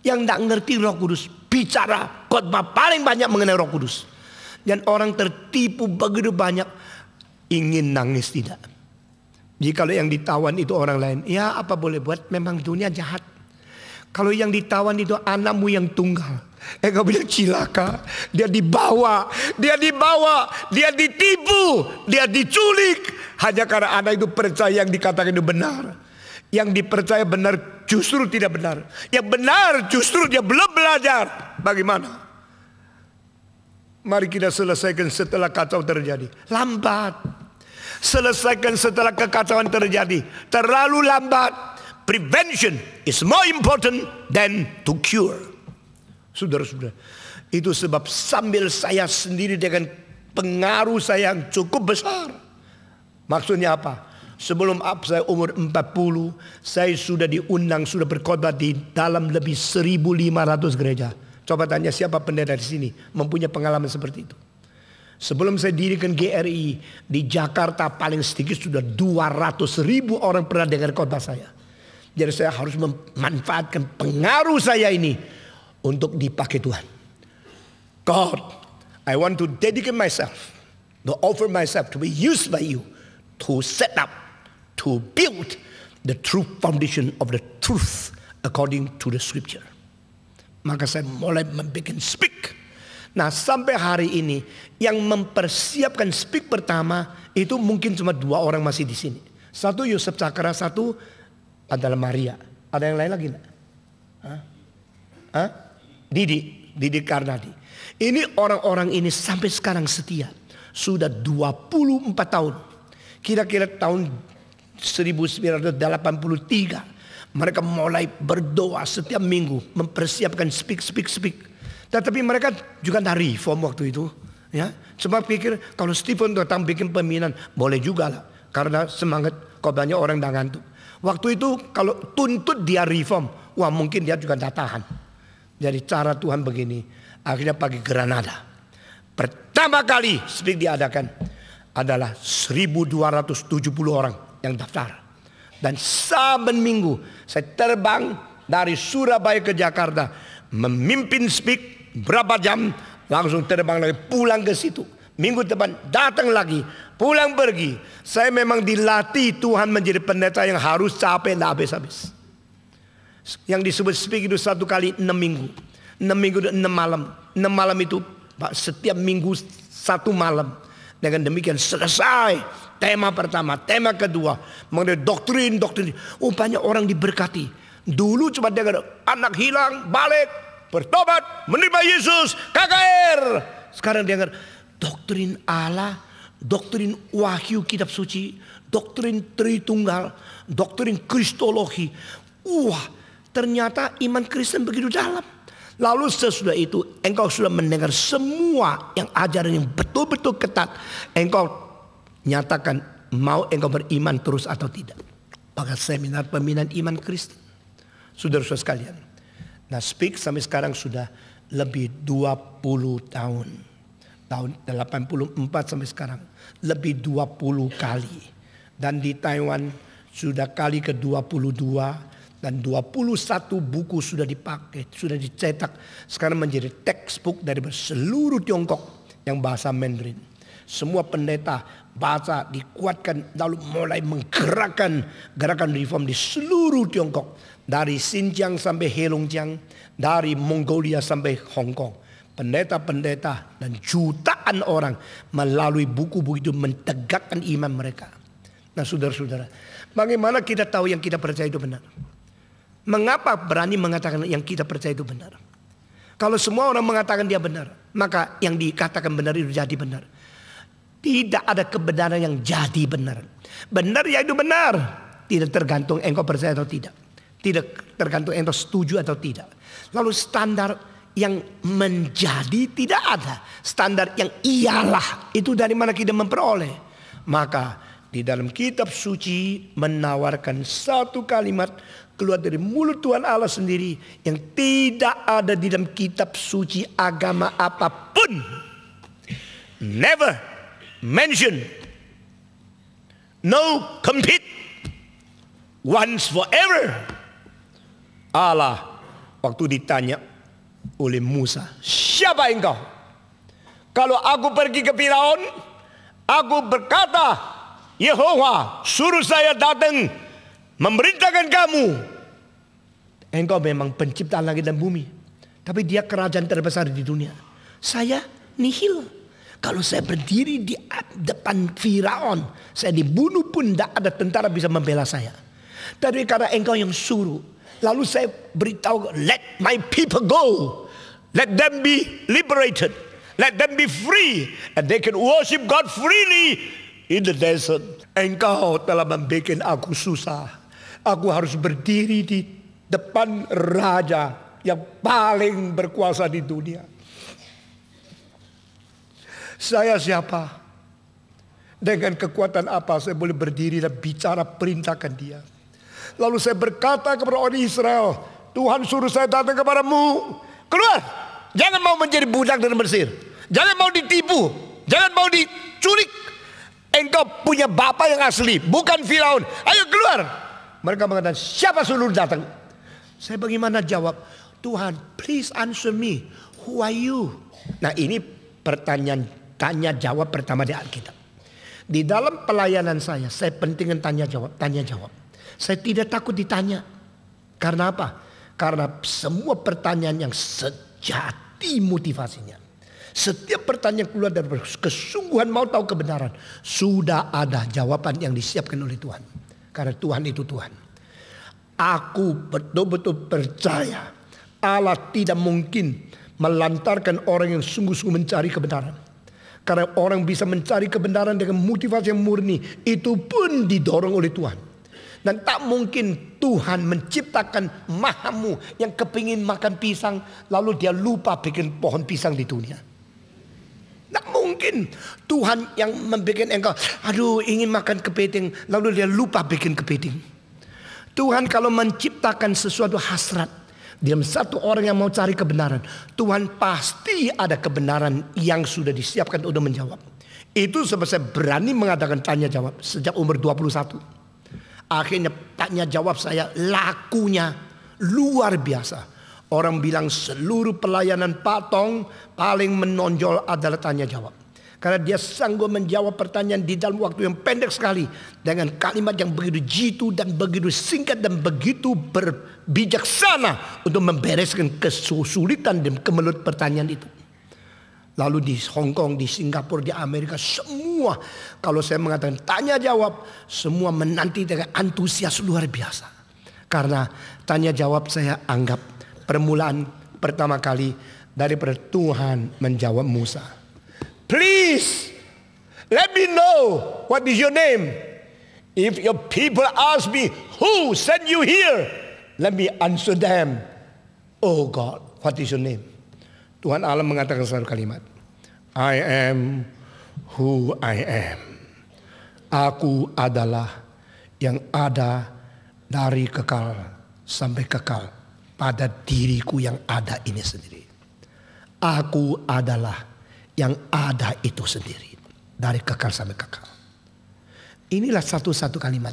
S1: Yang tidak ngerti Roh Kudus bicara khotbah paling banyak mengenai Roh Kudus. Dan orang tertipu begitu banyak, ingin nangis tidak. Jadi kalau yang ditawan itu orang lain, ya apa boleh buat, memang dunia jahat. Kalau yang ditawan itu anakmu yang tunggal, kau bilang cilaka, dia dibawa, dia ditipu, dia diculik, hanya karena anak itu percaya yang dikatakan itu benar. Yang dipercaya benar justru tidak benar. Yang benar justru dia belum belajar. Bagaimana? Mari kita selesaikan setelah kacau terjadi. Lambat. Selesaikan setelah kekacauan terjadi. Terlalu lambat. Prevention is more important than to cure. Saudara-saudara, itu sebab sambil saya sendiri dengan pengaruh saya yang cukup besar. Maksudnya apa? Sebelum saya umur 40, saya sudah diundang, sudah berkhotbah di dalam lebih 1.500 gereja. Coba tanya siapa pendeta di sini mempunyai pengalaman seperti itu. Sebelum saya dirikan GRI di Jakarta paling sedikit sudah 200.000 orang pernah dengar khotbah saya. Jadi saya harus memanfaatkan pengaruh saya ini untuk dipakai Tuhan. God, I want to dedicate myself, to offer myself to be used by you, to set up, to build the true foundation of the truth according to the scripture. Maka saya mulai membuat speak. Nah sampai hari ini yang mempersiapkan speak pertama itu mungkin cuma 2 orang masih di sini. Satu Yosef Cakra, satu adalah Maria. Ada yang lain lagi enggak? Didi Karnadi. Ini orang-orang ini sampai sekarang setia. Sudah 24 tahun. Kira-kira tahun 1983 mereka mulai berdoa setiap minggu, mempersiapkan speak. Tetapi mereka juga dari reform waktu itu, ya. Sebab pikir kalau Stephen datang bikin pembinaan boleh juga lah, karena semangat kok banyak orang dah ngantuk. Waktu itu kalau tuntut dia reform, wah mungkin dia juga tak tahan. Jadi cara Tuhan begini, akhirnya pergi Granada. Pertama kali speak diadakan adalah 1.270 orang yang daftar. Dan saben minggu saya terbang dari Surabaya ke Jakarta, memimpin speak berapa jam, langsung terbang lagi pulang ke situ. Minggu depan datang lagi, pulang pergi. Saya memang dilatih Tuhan menjadi pendeta yang harus capek tidak habis-habis. Yang disebut speak itu 1 kali 6 minggu. 6 minggu itu 6 malam. 6 malam itu setiap minggu 1 malam. Dengan demikian selesai tema pertama, tema kedua mengenai doktrin. Oh banyak orang diberkati. Dulu cuma dengar anak hilang, balik, bertobat, menerima Yesus, KKR. Sekarang dengar doktrin Allah, doktrin wahyu kitab suci, doktrin Tritunggal, doktrin Kristologi. Wah, ternyata iman Kristen begitu dalam. Lalu sesudah itu engkau sudah mendengar semua yang ajaran yang betul-betul ketat. Engkau nyatakan mau engkau beriman terus atau tidak. Maka seminar pembinaan iman Kristen. Saudara-saudara sekalian. Nah speak sampai sekarang sudah lebih 20 tahun. Tahun 84 sampai sekarang. Lebih 20 kali. Dan di Taiwan sudah kali ke-22. Dan 21 buku sudah dipakai, sudah dicetak. Sekarang menjadi textbook dari seluruh Tiongkok yang bahasa Mandarin. Semua pendeta baca, dikuatkan, lalu mulai menggerakkan gerakan reform di seluruh Tiongkok. Dari Xinjiang sampai Heilongjiang, dari Mongolia sampai Hong Kong. Pendeta-pendeta dan jutaan orang melalui buku-buku itu mentegakkan iman mereka. Nah saudara-saudara, bagaimana kita tahu yang kita percaya itu benar? Mengapa berani mengatakan yang kita percaya itu benar? Kalau semua orang mengatakan dia benar, maka yang dikatakan benar itu jadi benar. Tidak ada kebenaran yang jadi benar. Benar ya itu benar. Tidak tergantung engkau percaya atau tidak. Tidak tergantung engkau setuju atau tidak. Lalu standar yang menjadi tidak ada. Standar yang iyalah itu dari mana kita memperoleh. Maka di dalam kitab suci menawarkan satu kalimat keluar dari mulut Tuhan Allah sendiri yang tidak ada di dalam kitab suci agama apapun. Never mention, no compete, once forever. Allah waktu ditanya oleh Musa, siapa engkau? Kalau aku pergi ke Firaun, aku berkata, Yehova suruh saya datang memerintahkan kamu. Engkau memang pencipta langit dan bumi, tapi dia kerajaan terbesar di dunia. Saya nihil. Kalau saya berdiri di depan Firaun, saya dibunuh pun tidak ada tentara bisa membela saya. Tapi karena engkau yang suruh, lalu saya beritahu, let my people go, let them be liberated, let them be free, and they can worship God freely in the desert. Engkau telah membuat aku susah. Aku harus berdiri di depan raja yang paling berkuasa di dunia. Saya siapa? Dengan kekuatan apa saya boleh berdiri dan bicara perintahkan dia? Lalu saya berkata kepada orang Israel, Tuhan suruh saya datang kepadamu. Keluar. Jangan mau menjadi budak dari Mesir. Jangan mau ditipu. Jangan mau diculik. Engkau punya bapa yang asli, bukan Firaun. Ayo keluar. Mereka mengatakan, siapa suruh datang? Saya bagaimana jawab? Tuhan, please answer me. Who are you? Nah ini pertanyaan tanya jawab pertama di Alkitab. Di dalam pelayanan saya pentingkan tanya jawab. Saya tidak takut ditanya. Karena apa? Karena semua pertanyaan yang sejati motivasinya. Setiap pertanyaan keluar dari kesungguhan mau tahu kebenaran, sudah ada jawaban yang disiapkan oleh Tuhan. Karena Tuhan itu Tuhan. Aku betul-betul percaya Allah tidak mungkin melantarkan orang yang sungguh-sungguh mencari kebenaran. Karena orang bisa mencari kebenaran dengan motivasi yang murni, itu pun didorong oleh Tuhan. Dan tak mungkin Tuhan menciptakan mahamu yang kepingin makan pisang, lalu dia lupa bikin pohon pisang di dunia. Tak mungkin Tuhan yang membuat engkau, aduh ingin makan kepiting, lalu dia lupa bikin kepiting. Tuhan kalau menciptakan sesuatu hasrat dalam satu orang yang mau cari kebenaran, Tuhan pasti ada kebenaran yang sudah disiapkan untuk menjawab. Itu sebab saya berani mengadakan tanya jawab sejak umur 21. Akhirnya tanya jawab saya lakunya luar biasa. Orang bilang seluruh pelayanan Pak Tong paling menonjol adalah tanya jawab. Karena dia sanggup menjawab pertanyaan di dalam waktu yang pendek sekali. Dengan kalimat yang begitu jitu dan begitu singkat dan begitu berbijaksana. Untuk membereskan kesulitan dan kemelut pertanyaan itu. Lalu di Hong Kong, di Singapura, di Amerika, semua kalau saya mengatakan tanya jawab, semua menanti dengan antusias luar biasa. Karena tanya jawab saya anggap permulaan pertama kali daripada Tuhan menjawab Musa. Please, let me know what is your name. If your people ask me, who sent you here? Let me answer them. Oh God, what is your name? Tuhan Allah mengatakan satu kalimat. I am who I am. Aku adalah yang ada dari kekal sampai kekal pada diriku yang ada ini sendiri. Aku adalah yang ada itu sendiri. Dari kekal sampai kekal. Inilah satu-satu kalimat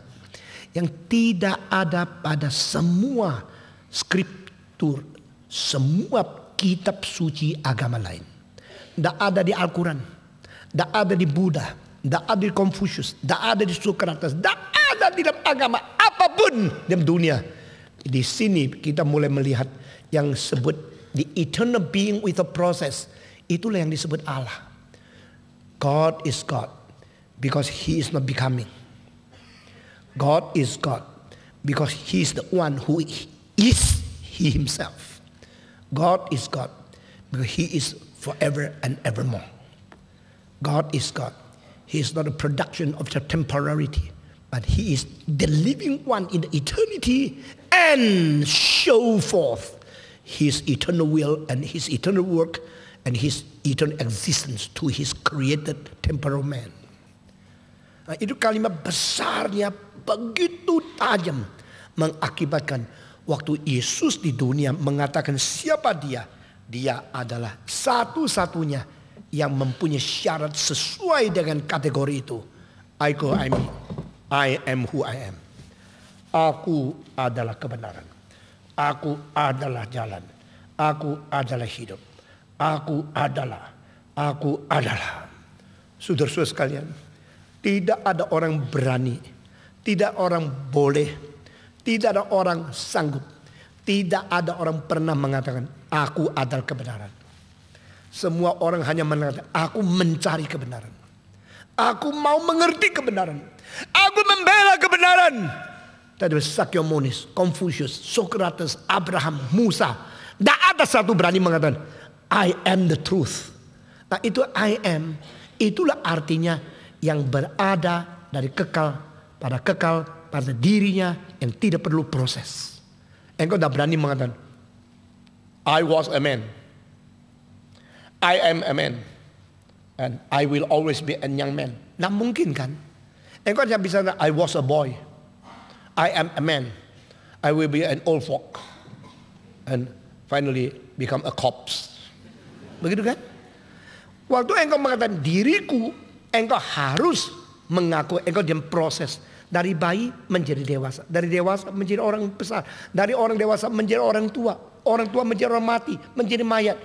S1: yang tidak ada pada semua skriptur, semua kitab suci agama lain. Tidak ada di Al-Quran, tidak ada di Buddha, tidak ada di Confucius, tidak ada di Socrates, tidak ada di dalam agama apapun dalam dunia. Di sini kita mulai melihat yang disebut the eternal being with a process. Itulah yang disebut Allah. God is God because He is not becoming. God is God because He is the one who is He Himself. God is God because He is forever and evermore. God is God. He is not a production of the temporality, but He is the living one in the eternity and show forth His eternal will and His eternal work and His eternal existence to His created temporal man. Nah, itu kalimat besarnya begitu tajam mengakibatkan waktu Yesus di dunia mengatakan siapa dia. Dia adalah satu-satunya yang mempunyai syarat sesuai dengan kategori itu. I am who I am. Aku adalah kebenaran. Aku adalah jalan. Aku adalah hidup. Aku adalah. Saudara-saudara sekalian, tidak ada orang berani, tidak orang boleh, tidak ada orang sanggup, tidak ada orang pernah mengatakan aku adalah kebenaran. Semua orang hanya mengatakan aku mencari kebenaran. Aku mau mengerti kebenaran. Aku membela kebenaran. Tadi Sakyomonis, Confucius, Socrates, Abraham, Musa, tidak ada satu berani mengatakan I am the truth. Nah itu I am, itulah artinya yang berada dari kekal pada dirinya yang tidak perlu proses. Engkau tidak berani mengatakan I was a man, I am a man, and I will always be a young man. Nah mungkin kan? Engkau hanya bisa I was a boy, I am a man, I will be an old folk, and finally become a corpse. Begitu kan? Waktu engkau mengatakan diriku, engkau harus mengaku engkau dalam proses. Dari bayi menjadi dewasa. Dari dewasa menjadi orang besar. Dari orang dewasa menjadi orang tua. Orang tua menjadi orang mati. Menjadi mayat.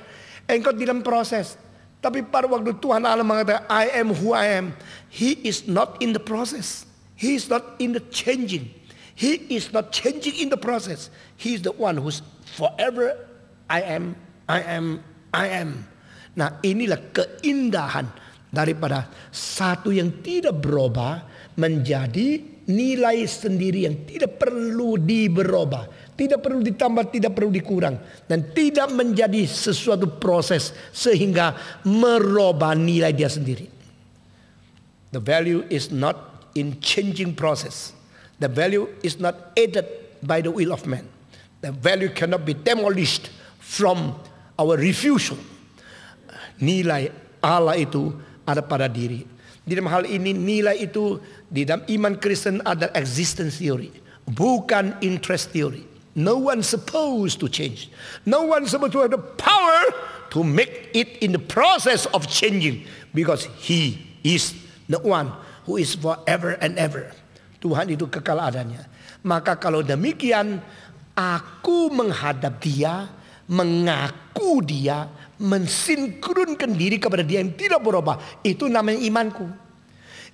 S1: Engkau dalam proses. Tapi pada waktu Tuhan Allah mengatakan I am who I am. He is not in the process. He is not in the changing. He is not changing in the process. He is the one who's forever I am. Nah inilah keindahan daripada satu yang tidak berubah menjadi nilai sendiri yang tidak perlu berubah, tidak perlu ditambah, tidak perlu dikurang, dan tidak menjadi sesuatu proses sehingga merubah nilai dia sendiri. The value is not in changing process. The value is not added by the will of man. The value cannot be demolished from our refusal. Nilai Allah itu ada pada diri. Di dalam hal ini nilai itu di dalam iman Kristen adalah existence theory, bukan interest theory. No one supposed to change. No one supposed to have the power to make it in the process of changing, because He is the one who is forever and ever. Tuhan itu kekal adanya. Maka kalau demikian, aku menghadap Dia, mengaku Dia, mensinkronkan diri kepada Dia yang tidak berubah. Itu namanya imanku.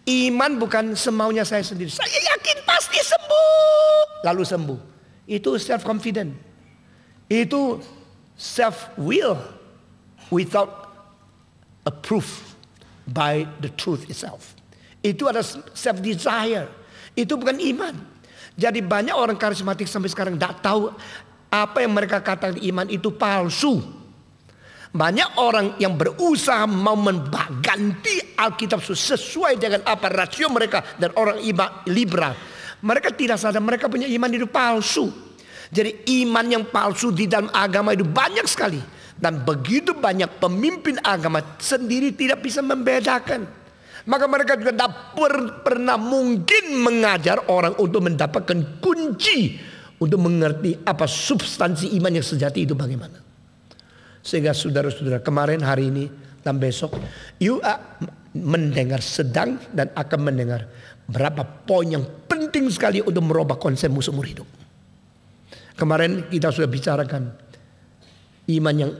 S1: Iman bukan semaunya saya sendiri. Saya yakin pasti sembuh, lalu sembuh. Itu self confident. Itu self will without a proof by the truth itself. Itu ada self desire. Itu bukan iman. Jadi banyak orang karismatik sampai sekarang tidak tahu apa yang mereka katakan iman itu palsu. Banyak orang yang berusaha mau mengganti Alkitab sesuai dengan apa rasio mereka dan orang liberal. Mereka tidak sadar mereka punya iman itu palsu. Jadi iman yang palsu di dalam agama itu banyak sekali. Dan begitu banyak pemimpin agama sendiri tidak bisa membedakan. Maka mereka juga tidak pernah mungkin mengajar orang untuk mendapatkan kunci untuk mengerti apa substansi iman yang sejati itu bagaimana. Sehingga saudara-saudara, kemarin, hari ini, dan besok, you mendengar sedang dan akan mendengar berapa poin yang penting sekali untuk merubah konsepmu seumur hidup. Kemarin kita sudah bicarakan iman yang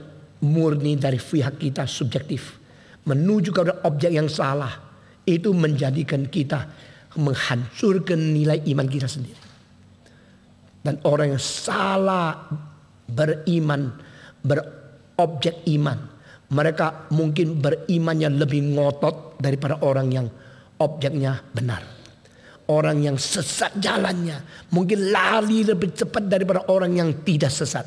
S1: murni dari pihak kita subjektif menuju kepada objek yang salah, itu menjadikan kita menghancurkan nilai iman kita sendiri. Dan orang yang salah beriman, objek iman, mereka mungkin berimannya lebih ngotot daripada orang yang objeknya benar. Orang yang sesat jalannya mungkin lari lebih cepat daripada orang yang tidak sesat.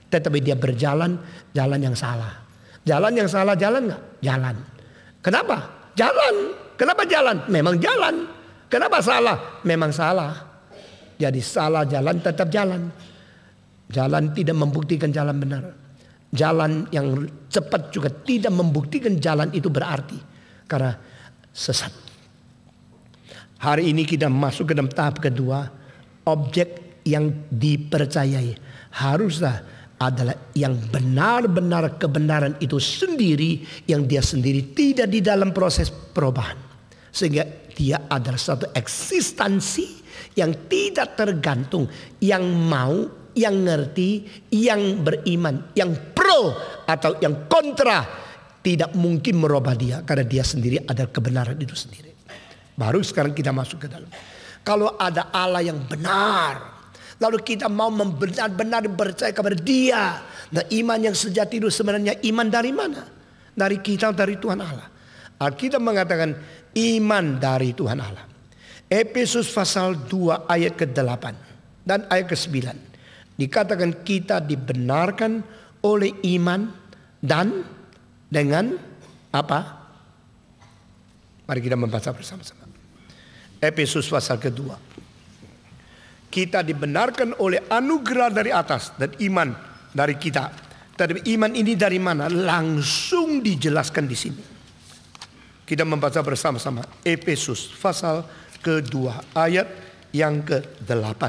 S1: Tetapi dia berjalan jalan yang salah. Jalan yang salah jalan nggak? Jalan. Kenapa? Jalan. Kenapa jalan? Memang jalan. Kenapa salah? Memang salah. Jadi salah jalan tetap jalan. Jalan tidak membuktikan jalan benar. Jalan yang cepat juga tidak membuktikan jalan itu berarti, karena sesat. Hari ini kita masuk ke dalam tahap kedua. Objek yang dipercayai haruslah adalah yang benar-benar kebenaran itu sendiri, yang dia sendiri tidak di dalam proses perubahan. Sehingga dia adalah satu eksistensi yang tidak tergantung, yang mau, yang ngerti, yang beriman, yang pro atau yang kontra, tidak mungkin merubah dia, karena dia sendiri adalah kebenaran itu sendiri. Baru sekarang kita masuk ke dalam. Kalau ada Allah yang benar, lalu kita mau benar-benar percaya kepada Dia, nah iman yang sejati itu sebenarnya iman dari mana? Dari kita, dari Tuhan Allah. Alkitab mengatakan iman dari Tuhan Allah. Efesus pasal 2 ayat ke-8 dan ayat ke-9. Dikatakan kita dibenarkan oleh iman dan dengan apa? Mari kita membaca bersama-sama. Efesus pasal kedua. Kita dibenarkan oleh anugerah dari atas dan iman dari kita. Tetapi iman ini dari mana? Langsung dijelaskan di sini. Kita membaca bersama-sama Efesus pasal kedua ayat yang ke-8.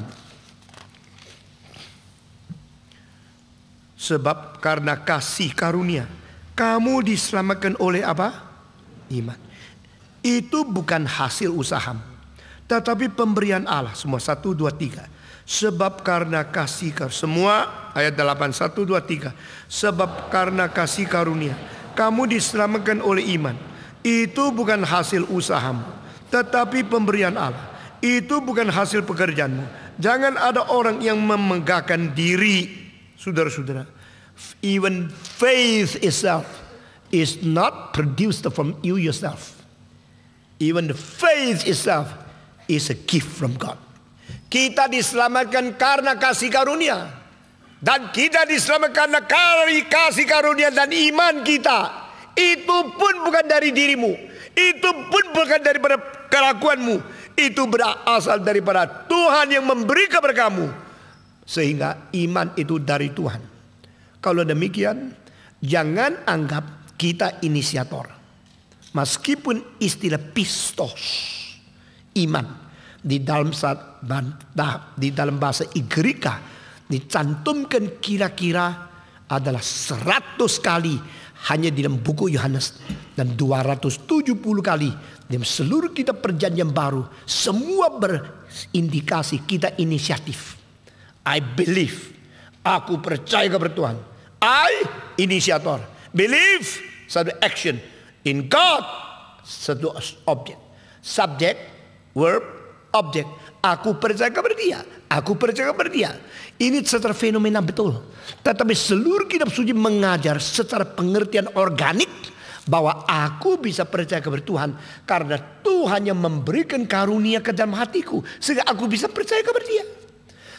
S1: Sebab karena kasih karunia kamu diselamatkan oleh apa? Iman. Itu bukan hasil usahamu, tetapi pemberian Allah. Semua 1, 2, 3. Sebab karena kasih karunia. Semua ayat 8, 1, 2, 3. Sebab karena kasih karunia kamu diselamatkan oleh iman. Itu bukan hasil usahamu, tetapi pemberian Allah. Itu bukan hasil pekerjaanmu. Jangan ada orang yang memegahkan diri. Saudara-saudara, even faith itself is not produced from you yourself. Even the faith itself is a gift from God. Kita diselamatkan karena kasih karunia. Dan kita diselamatkan karena kasih karunia dan iman kita. Itu pun bukan dari dirimu. Itu pun bukan daripada kelakuanmu. Itu berasal daripada Tuhan yang memberi kepada kamu. Sehingga iman itu dari Tuhan. Kalau demikian, jangan anggap kita inisiator. Meskipun istilah pistos, iman, di dalam bahasa Igrika dicantumkan kira-kira adalah 100 kali hanya di dalam buku Yohanes, dan 270 kali dalam seluruh kitab Perjanjian Baru. Semua berindikasi kita inisiatif. I believe, aku percaya kepada Tuhan. I inisiator, believe satu action, in God satu objek, subject, verb, objek. Aku percaya kepada dia. Aku percaya kepada dia. Ini secara fenomena betul. Tetapi seluruh kitab suci mengajar secara pengertian organik bahwa aku bisa percaya kepada Tuhan karena Tuhan yang memberikan karunia ke dalam hatiku sehingga aku bisa percaya kepada dia.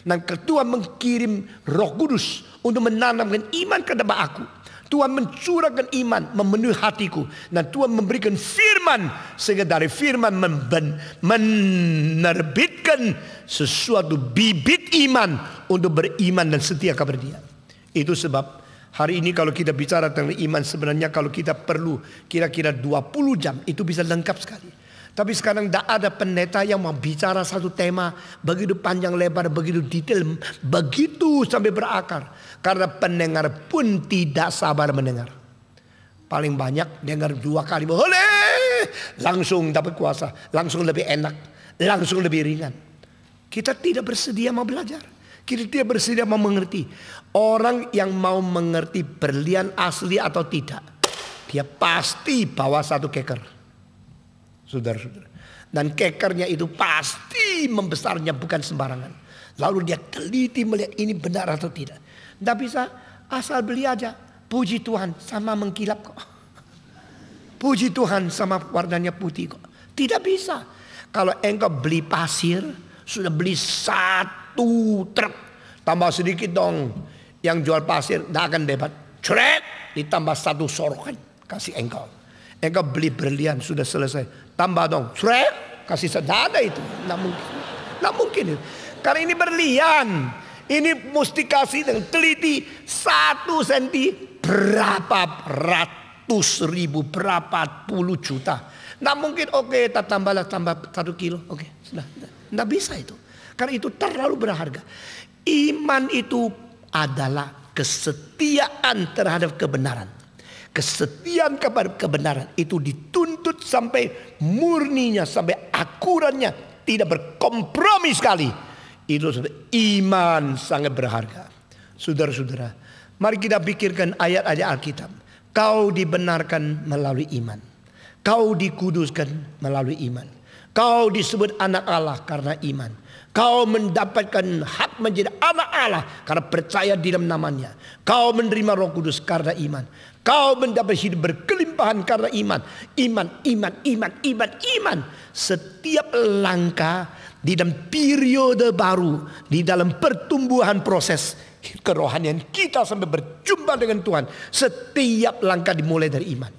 S1: Dan Tuhan mengirim Roh Kudus untuk menanamkan iman ke dalam aku. Tuhan mencurahkan iman memenuhi hatiku. Dan Tuhan memberikan firman. Sehingga dari firman menerbitkan sesuatu bibit iman untuk beriman dan setia kepada dia. Itu sebab hari ini kalau kita bicara tentang iman, sebenarnya kalau kita perlu kira-kira 20 jam itu bisa lengkap sekali. Tapi sekarang tidak ada pendeta yang mau bicara satu tema begitu panjang lebar, begitu detail, begitu sampai berakar. Karena pendengar pun tidak sabar mendengar. Paling banyak dengar 2 kali, boleh, langsung dapat kuasa, langsung lebih enak, langsung lebih ringan. Kita tidak bersedia mau belajar. Kita tidak bersedia mau mengerti. Orang yang mau mengerti berlian asli atau tidak, dia pasti bawa satu keker. Saudara-saudara. Dan kekernya itu pasti membesarnya bukan sembarangan. Lalu dia teliti melihat ini benar atau tidak. Tidak bisa asal beli aja. Puji Tuhan sama mengkilap kok. Puji Tuhan sama warnanya putih kok. Tidak bisa. Kalau engkau beli pasir, sudah beli 1 truk. Tambah sedikit dong. Yang jual pasir tidak akan dapat. Cret, ditambah 1 sorokan. Kasih engkau. Engkau beli berlian sudah selesai. Tambah dong. Cret, kasih sedada itu. Tidak mungkin. Tidak mungkin itu. Karena ini berlian. Ini mesti kasih dengan teliti. 1 senti berapa ratus ribu, berapa puluh juta. Tidak mungkin oke, tak tambah 1 kilo. Oke, sudah. Tidak bisa itu. Karena itu terlalu berharga. Iman itu adalah kesetiaan terhadap kebenaran. Kesetiaan kepada kebenaran itu dituntut sampai murninya, sampai akuratnya, tidak berkompromi sekali. Itu iman sangat berharga. Saudara-saudara, mari kita pikirkan ayat-ayat Alkitab. Kau dibenarkan melalui iman. Kau dikuduskan melalui iman. Kau disebut anak Allah karena iman. Kau mendapatkan hak menjadi anak Allah karena percaya di dalam namanya. Kau menerima Roh Kudus karena iman. Kau mendapat hidup berkelimpahan karena iman. Iman. Setiap langkah di dalam periode baru, di dalam pertumbuhan proses kerohanian kita sampai berjumpa dengan Tuhan. Setiap langkah dimulai dari iman.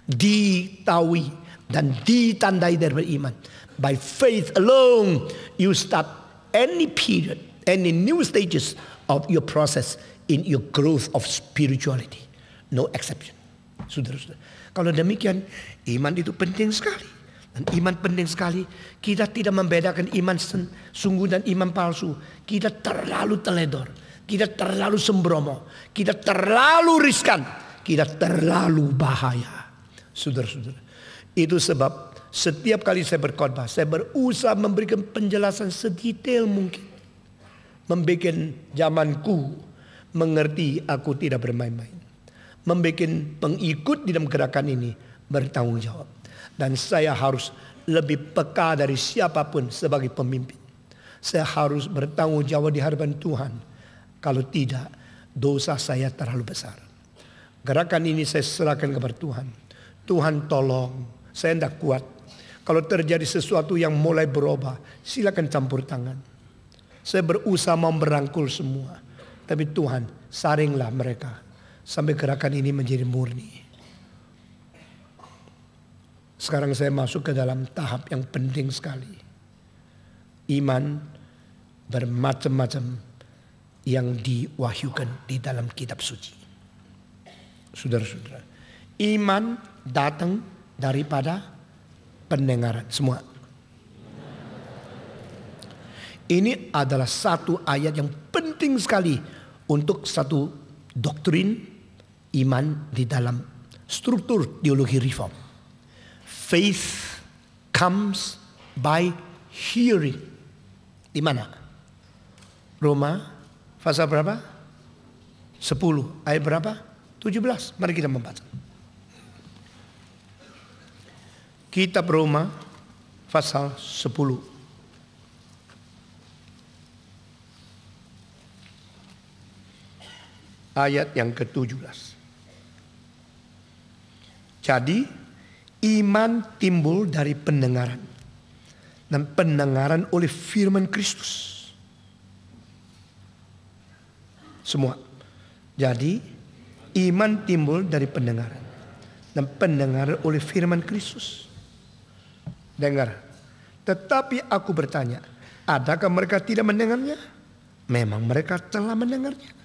S1: Ditahui dan ditandai dari iman. By faith alone, you start any period, any new stages of your process in your growth of spirituality. No exception. Saudara-saudara, kalau demikian, iman itu penting sekali. Dan iman penting sekali. Kita tidak membedakan iman sungguh dan iman palsu. Kita terlalu teledor. Kita terlalu sembrono. Kita terlalu riskan. Kita terlalu bahaya. Saudara-saudara, itu sebab setiap kali saya berkhotbah, saya berusaha memberikan penjelasan sedetail mungkin. Membuat zamanku mengerti aku tidak bermain-main. Membuat pengikut di dalam gerakan ini bertanggung jawab. Dan saya harus lebih peka dari siapapun sebagai pemimpin. Saya harus bertanggung jawab di hadapan Tuhan. Kalau tidak, dosa saya terlalu besar. Gerakan ini saya serahkan kepada Tuhan. Tuhan tolong, saya tidak kuat. Kalau terjadi sesuatu yang mulai berubah, silakan campur tangan. Saya berusaha mau merangkul semua. Tapi Tuhan, saringlah mereka sampai gerakan ini menjadi murni. Sekarang saya masuk ke dalam tahap yang penting sekali. Iman bermacam-macam yang diwahyukan di dalam kitab suci. Saudara-saudara, iman datang daripada pendengaran semua. Ini adalah satu ayat yang penting sekali untuk satu doktrin iman di dalam struktur teologi reform. Faith comes by hearing. Di mana? Roma pasal berapa? 10 ayat berapa? 17. Mari kita membaca. Kitab Roma pasal 10. Ayat yang ke-17. Jadi iman timbul dari pendengaran. Dan pendengaran oleh firman Kristus. Semua. Jadi iman timbul dari pendengaran. Dan pendengaran oleh firman Kristus. Dengar. Tetapi aku bertanya, adakah mereka tidak mendengarnya? Memang mereka telah mendengarnya.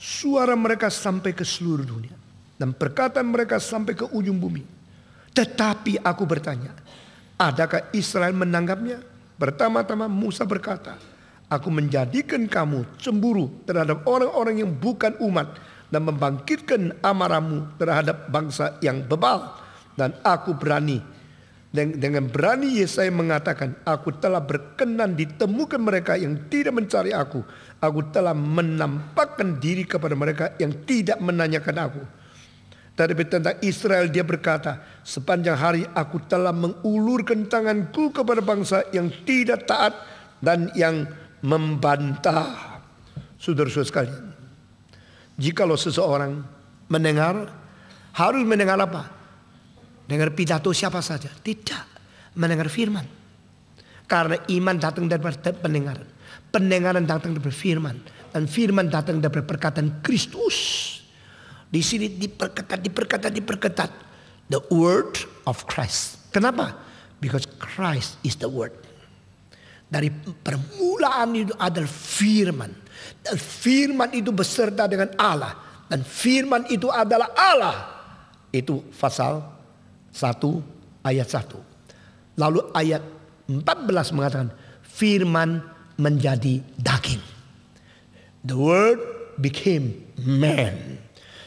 S1: Suara mereka sampai ke seluruh dunia. Dan perkataan mereka sampai ke ujung bumi. Tetapi aku bertanya, adakah Israel menanggapnya? Pertama-tama Musa berkata, aku menjadikan kamu cemburu terhadap orang-orang yang bukan umat. Dan membangkitkan amarahmu terhadap bangsa yang bebal. Dan aku berani. Dengan berani Yesaya mengatakan, aku telah berkenan ditemukan mereka yang tidak mencari aku. Aku telah menampakkan diri kepada mereka yang tidak menanyakan aku. Tetapi tentang Israel dia berkata, sepanjang hari aku telah mengulurkan tanganku kepada bangsa yang tidak taat dan yang membantah. Saudara-saudara sekalian, jikalau seseorang mendengar, harus mendengar apa? Dengar pidato siapa saja? Tidak. Mendengar firman. Karena iman datang dari pendengaran. Pendengaran datang dari firman. Dan firman datang dari perkataan Kristus. Di sini diperketat. The word of Christ. Kenapa? Because Christ is the word. Dari permulaan itu adalah firman. Dan firman itu beserta dengan Allah. Dan firman itu adalah Allah. Itu pasal 1 ayat 1. Lalu ayat 14 mengatakan firman menjadi daging. The word became man.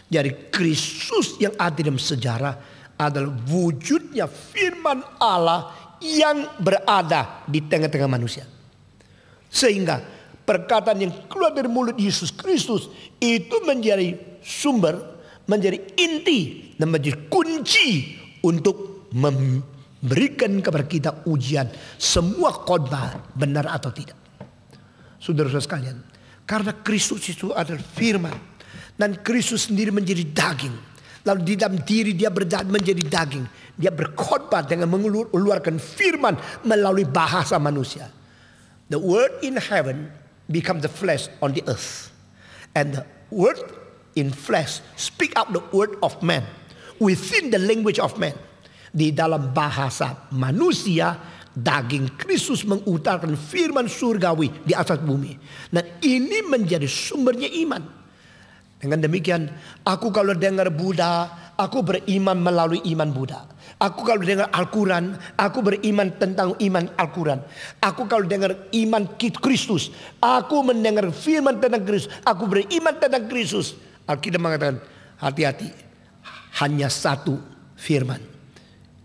S1: Jadi Kristus yang ada dalam sejarah adalah wujudnya firman Allah yang berada di tengah-tengah manusia. Sehingga perkataan yang keluar dari mulut Yesus Kristus itu menjadi sumber, menjadi inti dan menjadi kunci untuk memberikan kepada kita ujian semua khotbah benar atau tidak. Saudara-saudara sekalian, karena Kristus itu adalah firman dan Kristus sendiri menjadi daging. Lalu di dalam diri dia menjadi daging. Dia berkhotbah dengan mengeluarkan firman melalui bahasa manusia. The word in heaven become the flesh on the earth. And the word in flesh speak out the word of man. Within the language of man. Di dalam bahasa manusia, daging Kristus mengutarakan firman surgawi di atas bumi. Nah ini menjadi sumbernya iman. Dengan demikian, aku kalau dengar Buddha, aku beriman melalui iman Buddha. Aku kalau dengar Al-Quran, aku beriman tentang iman Al-Quran. Aku kalau dengar iman Kristus, aku mendengar firman tentang Kristus, aku beriman tentang Kristus. Alkitab mengatakan, hati-hati, hanya satu firman,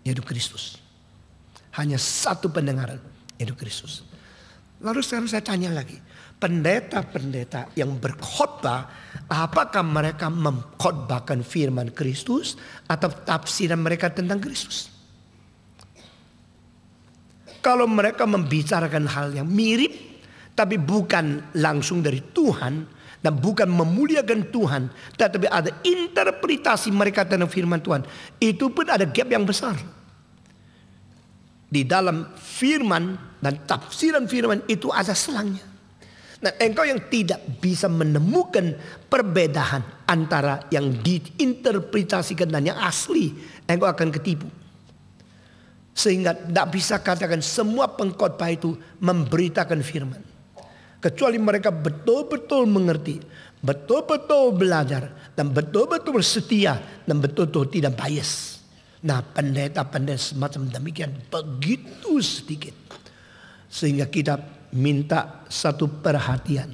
S1: yaitu Kristus. Hanya satu pendengaran, yaitu Kristus. Lalu sekarang saya tanya lagi, pendeta-pendeta yang berkhotbah, apakah mereka mengkhotbahkan firman Kristus atau tafsiran mereka tentang Kristus? Kalau mereka membicarakan hal yang mirip, tapi bukan langsung dari Tuhan, dan bukan memuliakan Tuhan, tetapi ada interpretasi mereka tentang firman Tuhan, itu pun ada gap yang besar. Di dalam firman dan tafsiran firman itu ada selangnya. Nah, engkau yang tidak bisa menemukan perbedaan antara yang diinterpretasikan dan yang asli, engkau akan ketipu. Sehingga tidak bisa katakan semua pengkhotbah itu memberitakan firman. Kecuali mereka betul-betul mengerti, betul-betul belajar, dan betul-betul setia, dan betul-betul tidak bias. Nah, pendeta-pendeta semacam demikian begitu sedikit. Sehingga kita minta satu perhatian.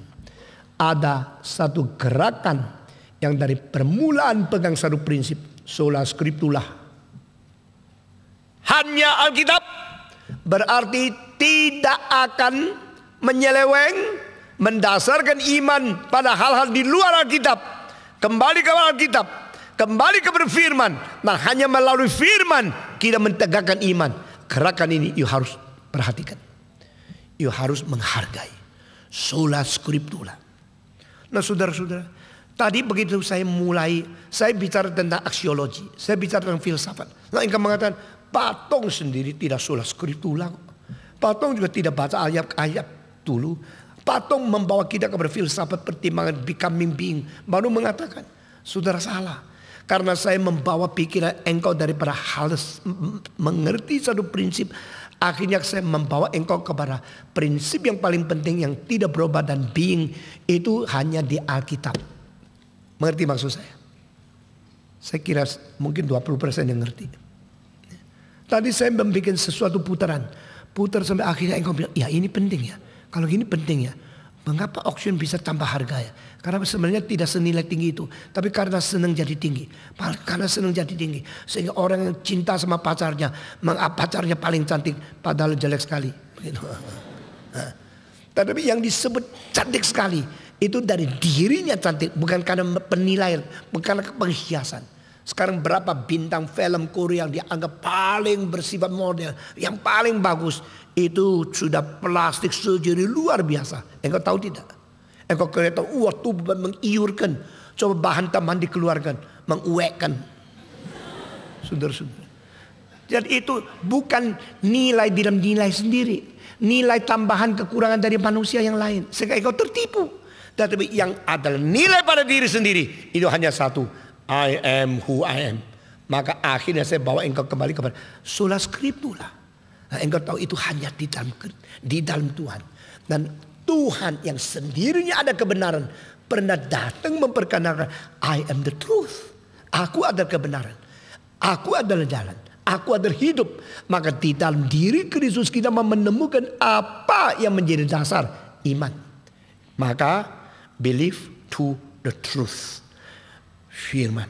S1: Ada satu gerakan yang dari permulaan pegang satu prinsip. Sola scriptura. Hanya Alkitab. Berarti tidak akan menyeleweng, mendasarkan iman pada hal-hal di luar Alkitab. Kembali ke Alkitab. Kembali kepada firman. Nah, hanya melalui firman kita mentegakkan iman. Gerakan ini you harus perhatikan. You harus menghargai. Sola scriptura. Nah, saudara-saudara, tadi begitu saya bicara tentang aksiologi, saya bicara tentang filsafat. Nah, engkau mengatakan patung sendiri tidak sola scriptura. Patung juga tidak baca ayat-ayat dulu. Patung membawa kita kepada filsafat pertimbangan becoming being. Baru mengatakan, saudara salah. Karena saya membawa pikiran engkau daripada hal mengerti satu prinsip. Akhirnya saya membawa engkau kepada prinsip yang paling penting yang tidak berubah dan being itu hanya di Alkitab. Mengerti maksud saya? Saya kira mungkin 20% yang ngerti. Tadi saya membuat sesuatu putaran. Putar sampai akhirnya engkau bilang, ya ini penting ya. Kalau gini penting ya. Mengapa auction bisa tambah harga ya? Karena sebenarnya tidak senilai tinggi itu. Tapi karena senang jadi tinggi. Karena senang jadi tinggi. Sehingga orang yang cinta sama pacarnya. Pacarnya paling cantik. Padahal jelek sekali. Tapi yang disebut cantik sekali. Itu dari dirinya cantik. Bukan karena penilaian. Bukan karena penghiasan. Sekarang berapa bintang film Korea yang dianggap paling bersifat model. Yang paling bagus. Itu sudah plastik surgery luar biasa. Engkau tahu tidak? Engkau kira tahu, tubuh mengiurkan. Coba bahan tambahan dikeluarkan. Menguekkan. Saudara-saudara. Jadi itu bukan nilai di dalam nilai sendiri. Nilai tambahan kekurangan dari manusia yang lain. Sehingga engkau tertipu. Tetapi yang adalah nilai pada diri sendiri. Itu hanya satu. I am who I am. Maka akhirnya saya bawa engkau kembali kepada sola scriptura. Nah, engkau tahu itu hanya di dalam Tuhan. Dan Tuhan yang sendirinya ada kebenaran. Pernah datang memperkenalkan I am the truth. Aku adalah kebenaran. Aku adalah jalan. Aku adalah hidup. Maka di dalam diri Kristus kita menemukan apa yang menjadi dasar iman. Maka believe to the truth. Firman.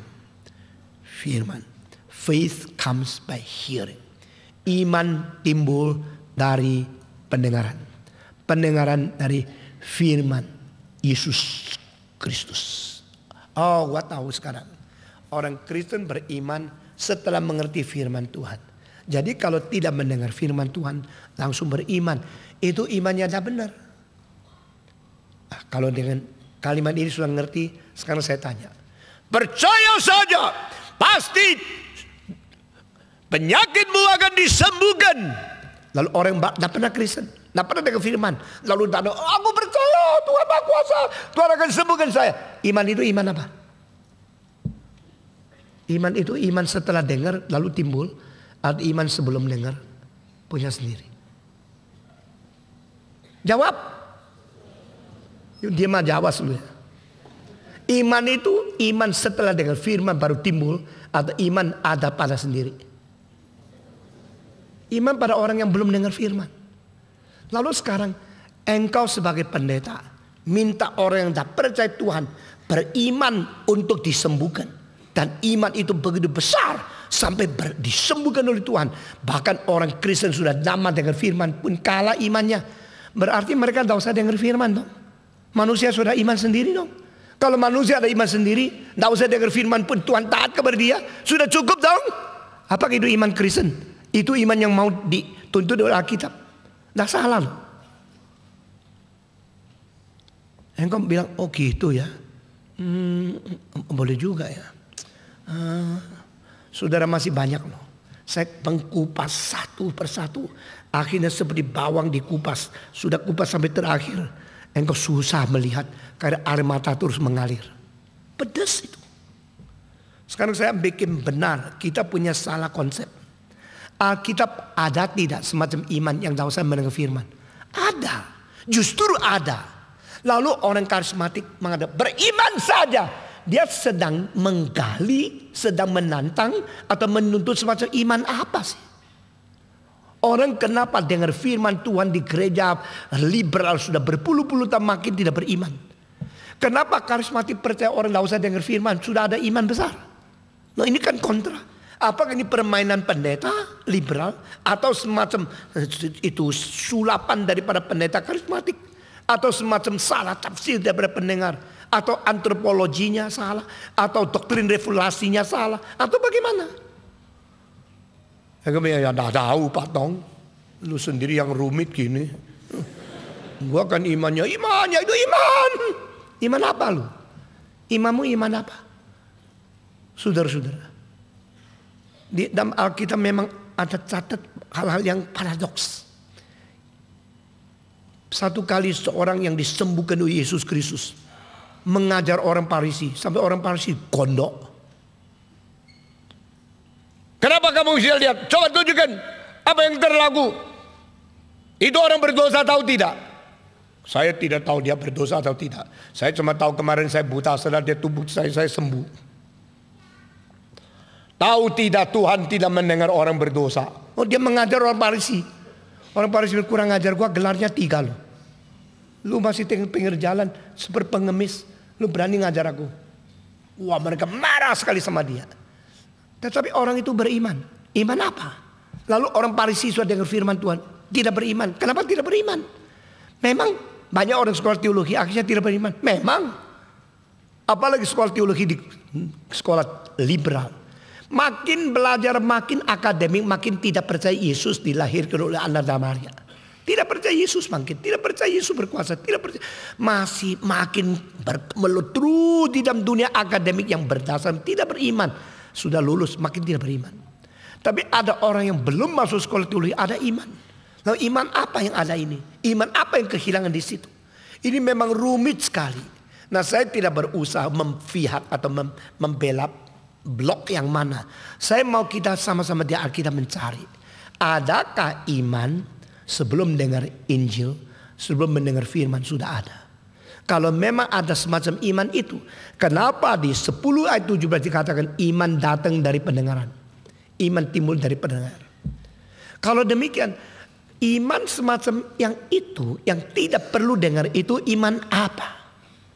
S1: Firman. Faith comes by hearing. Iman timbul dari pendengaran. Pendengaran dari firman Yesus Kristus. Oh, gua tahu sekarang. Orang Kristen beriman setelah mengerti firman Tuhan. Jadi kalau tidak mendengar firman Tuhan langsung beriman. Itu imannya tidak benar. Nah, kalau dengan kalimat ini sudah ngerti, sekarang saya tanya. Percaya saja, pasti penyakitmu akan disembuhkan. Lalu orang yang tidak pernah Kristen, tidak pernah dengar firman. Lalu datang, aku percaya Tuhan Maha Kuasa, Tuhan akan sembuhkan saya. Iman itu iman apa? Iman itu iman setelah dengar lalu timbul. Atau iman sebelum dengar punya sendiri. Jawab. Dia mah jawab dulu ya. Iman itu iman setelah dengar firman baru timbul. Atau iman ada pada sendiri. Iman pada orang yang belum dengar firman. Lalu sekarang engkau sebagai pendeta minta orang yang tak percaya Tuhan beriman untuk disembuhkan. Dan iman itu begitu besar sampai disembuhkan oleh Tuhan. Bahkan orang Kristen sudah lama dengar firman pun kalah imannya. Berarti mereka tidak usah dengar firman dong. Manusia sudah iman sendiri dong. Kalau manusia ada iman sendiri, tidak usah dengar firman pun Tuhan taat kepada dia, sudah cukup dong. Apa itu iman Kristen? Itu iman yang mau dituntut oleh Alkitab. Tidak salah loh. Engkau bilang, oh gitu ya. Boleh juga ya. Saudara masih banyak loh. Saya mengkupas satu persatu. Akhirnya seperti bawang dikupas. Sudah kupas sampai terakhir. Engkau susah melihat karena air mata terus mengalir. Pedas itu. Sekarang saya bikin benar. Kita punya salah konsep. Alkitab ada tidak semacam iman yang tahu saya mendengar firman? Ada. Justru ada. Lalu orang karismatik mengatakan beriman saja. Dia sedang menggali, sedang menantang atau menuntut semacam iman apa sih? Orang kenapa dengar firman Tuhan di gereja liberal sudah berpuluh-puluh tahun makin tidak beriman? Kenapa karismatik percaya orang tidak usah dengar firman sudah ada iman besar? Nah ini kan kontra. Apakah ini permainan pendeta liberal atau semacam itu sulapan daripada pendeta karismatik atau semacam salah tafsir daripada pendengar? Atau antropologinya salah, atau doktrin reformasinya salah, atau bagaimana? Ya tidak tahu Pak Tong, lu sendiri yang rumit gini. Gua kan imannya itu iman. Iman apa lu? Imanmu iman apa? Saudara-saudara, di dalam Alkitab memang ada catat hal-hal yang paradoks. Satu kali seorang yang disembuhkan oleh Yesus Kristus mengajar orang Farisi sampai orang Farisi gondok. Kenapa kamu bisa lihat? Coba tunjukkan apa yang terlaku. Itu orang berdosa tahu tidak? Saya tidak tahu dia berdosa atau tidak. Saya cuma tahu kemarin saya buta, setelah dia tubuh saya sembuh. Tahu tidak Tuhan tidak mendengar orang berdosa. Oh dia mengajar orang Farisi. Orang Farisi kurang ajar, gua gelarnya 3 loh. Lu masih tengah pinggir jalan seperti pengemis. Lu berani ngajar aku. Wah mereka marah sekali sama dia. Tetapi orang itu beriman. Iman apa? Lalu orang Farisi sudah dengar firman Tuhan tidak beriman. Kenapa tidak beriman? Memang banyak orang sekolah teologi akhirnya tidak beriman. Memang. Apalagi sekolah teologi di sekolah liberal. Makin belajar makin akademik makin tidak percaya Yesus dilahirkan oleh Ananda Maria. Tidak percaya Yesus makin, tidak percaya Yesus berkuasa, tidak percaya. Masih makin melutru di dalam dunia akademik yang berdasar tidak beriman. Sudah lulus makin tidak beriman. Tapi ada orang yang belum masuk sekolah teologi ada iman. Lalu iman apa yang ada ini? Iman apa yang kehilangan di situ? Ini memang rumit sekali. Nah saya tidak berusaha memfihak atau membela blok yang mana. Saya mau kita sama-sama di Alkitab mencari. Adakah iman sebelum dengar Injil, sebelum mendengar firman sudah ada. Kalau memang ada semacam iman itu, kenapa di 10 ayat 17 dikatakan iman datang dari pendengaran? Iman timbul dari pendengar. Kalau demikian, iman semacam yang itu, yang tidak perlu dengar itu iman apa?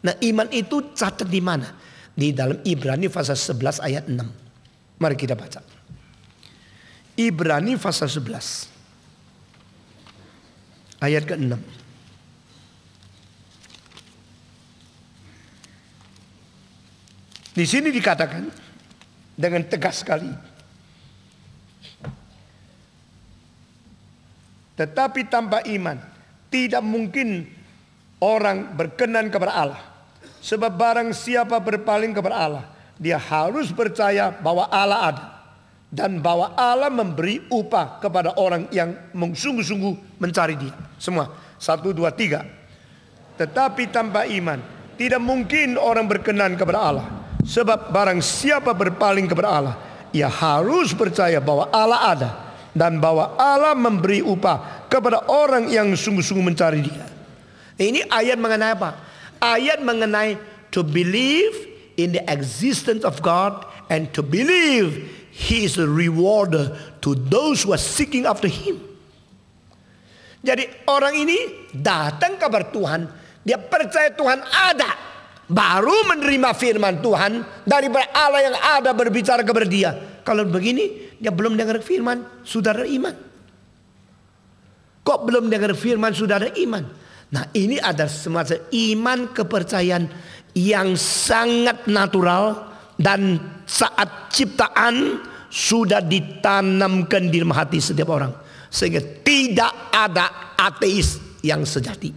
S1: Nah iman itu catat di mana? Di dalam Ibrani pasal 11 ayat 6. Mari kita baca. Ibrani pasal 11. Ayat ke-6. Di sini dikatakan dengan tegas sekali. Tetapi tanpa iman tidak mungkin orang berkenan kepada Allah. Sebab barang siapa berpaling kepada Allah, dia harus percaya bahwa Allah ada. Dan bahwa Allah memberi upah kepada orang yang sungguh-sungguh mencari dia. Semua. 1, 2, 3. Tetapi tanpa iman tidak mungkin orang berkenan kepada Allah. Sebab barang siapa berpaling kepada Allah, ia harus percaya bahwa Allah ada. Dan bahwa Allah memberi upah kepada orang yang sungguh-sungguh mencari dia. Ini ayat mengenai apa? Ayat mengenai to believe in the existence of God and to believe He is a rewarder to those who are seeking after Him. Jadi orang ini datang kepada Tuhan, dia percaya Tuhan ada, baru menerima firman Tuhan dari Allah yang ada berbicara kepada dia. Kalau begini, dia belum dengar firman, sudah ada iman. Kok belum dengar firman, sudah ada iman? Nah ini ada semacam iman kepercayaan yang sangat natural. Dan saat ciptaan sudah ditanamkan di dalam hati setiap orang. Sehingga tidak ada ateis yang sejati.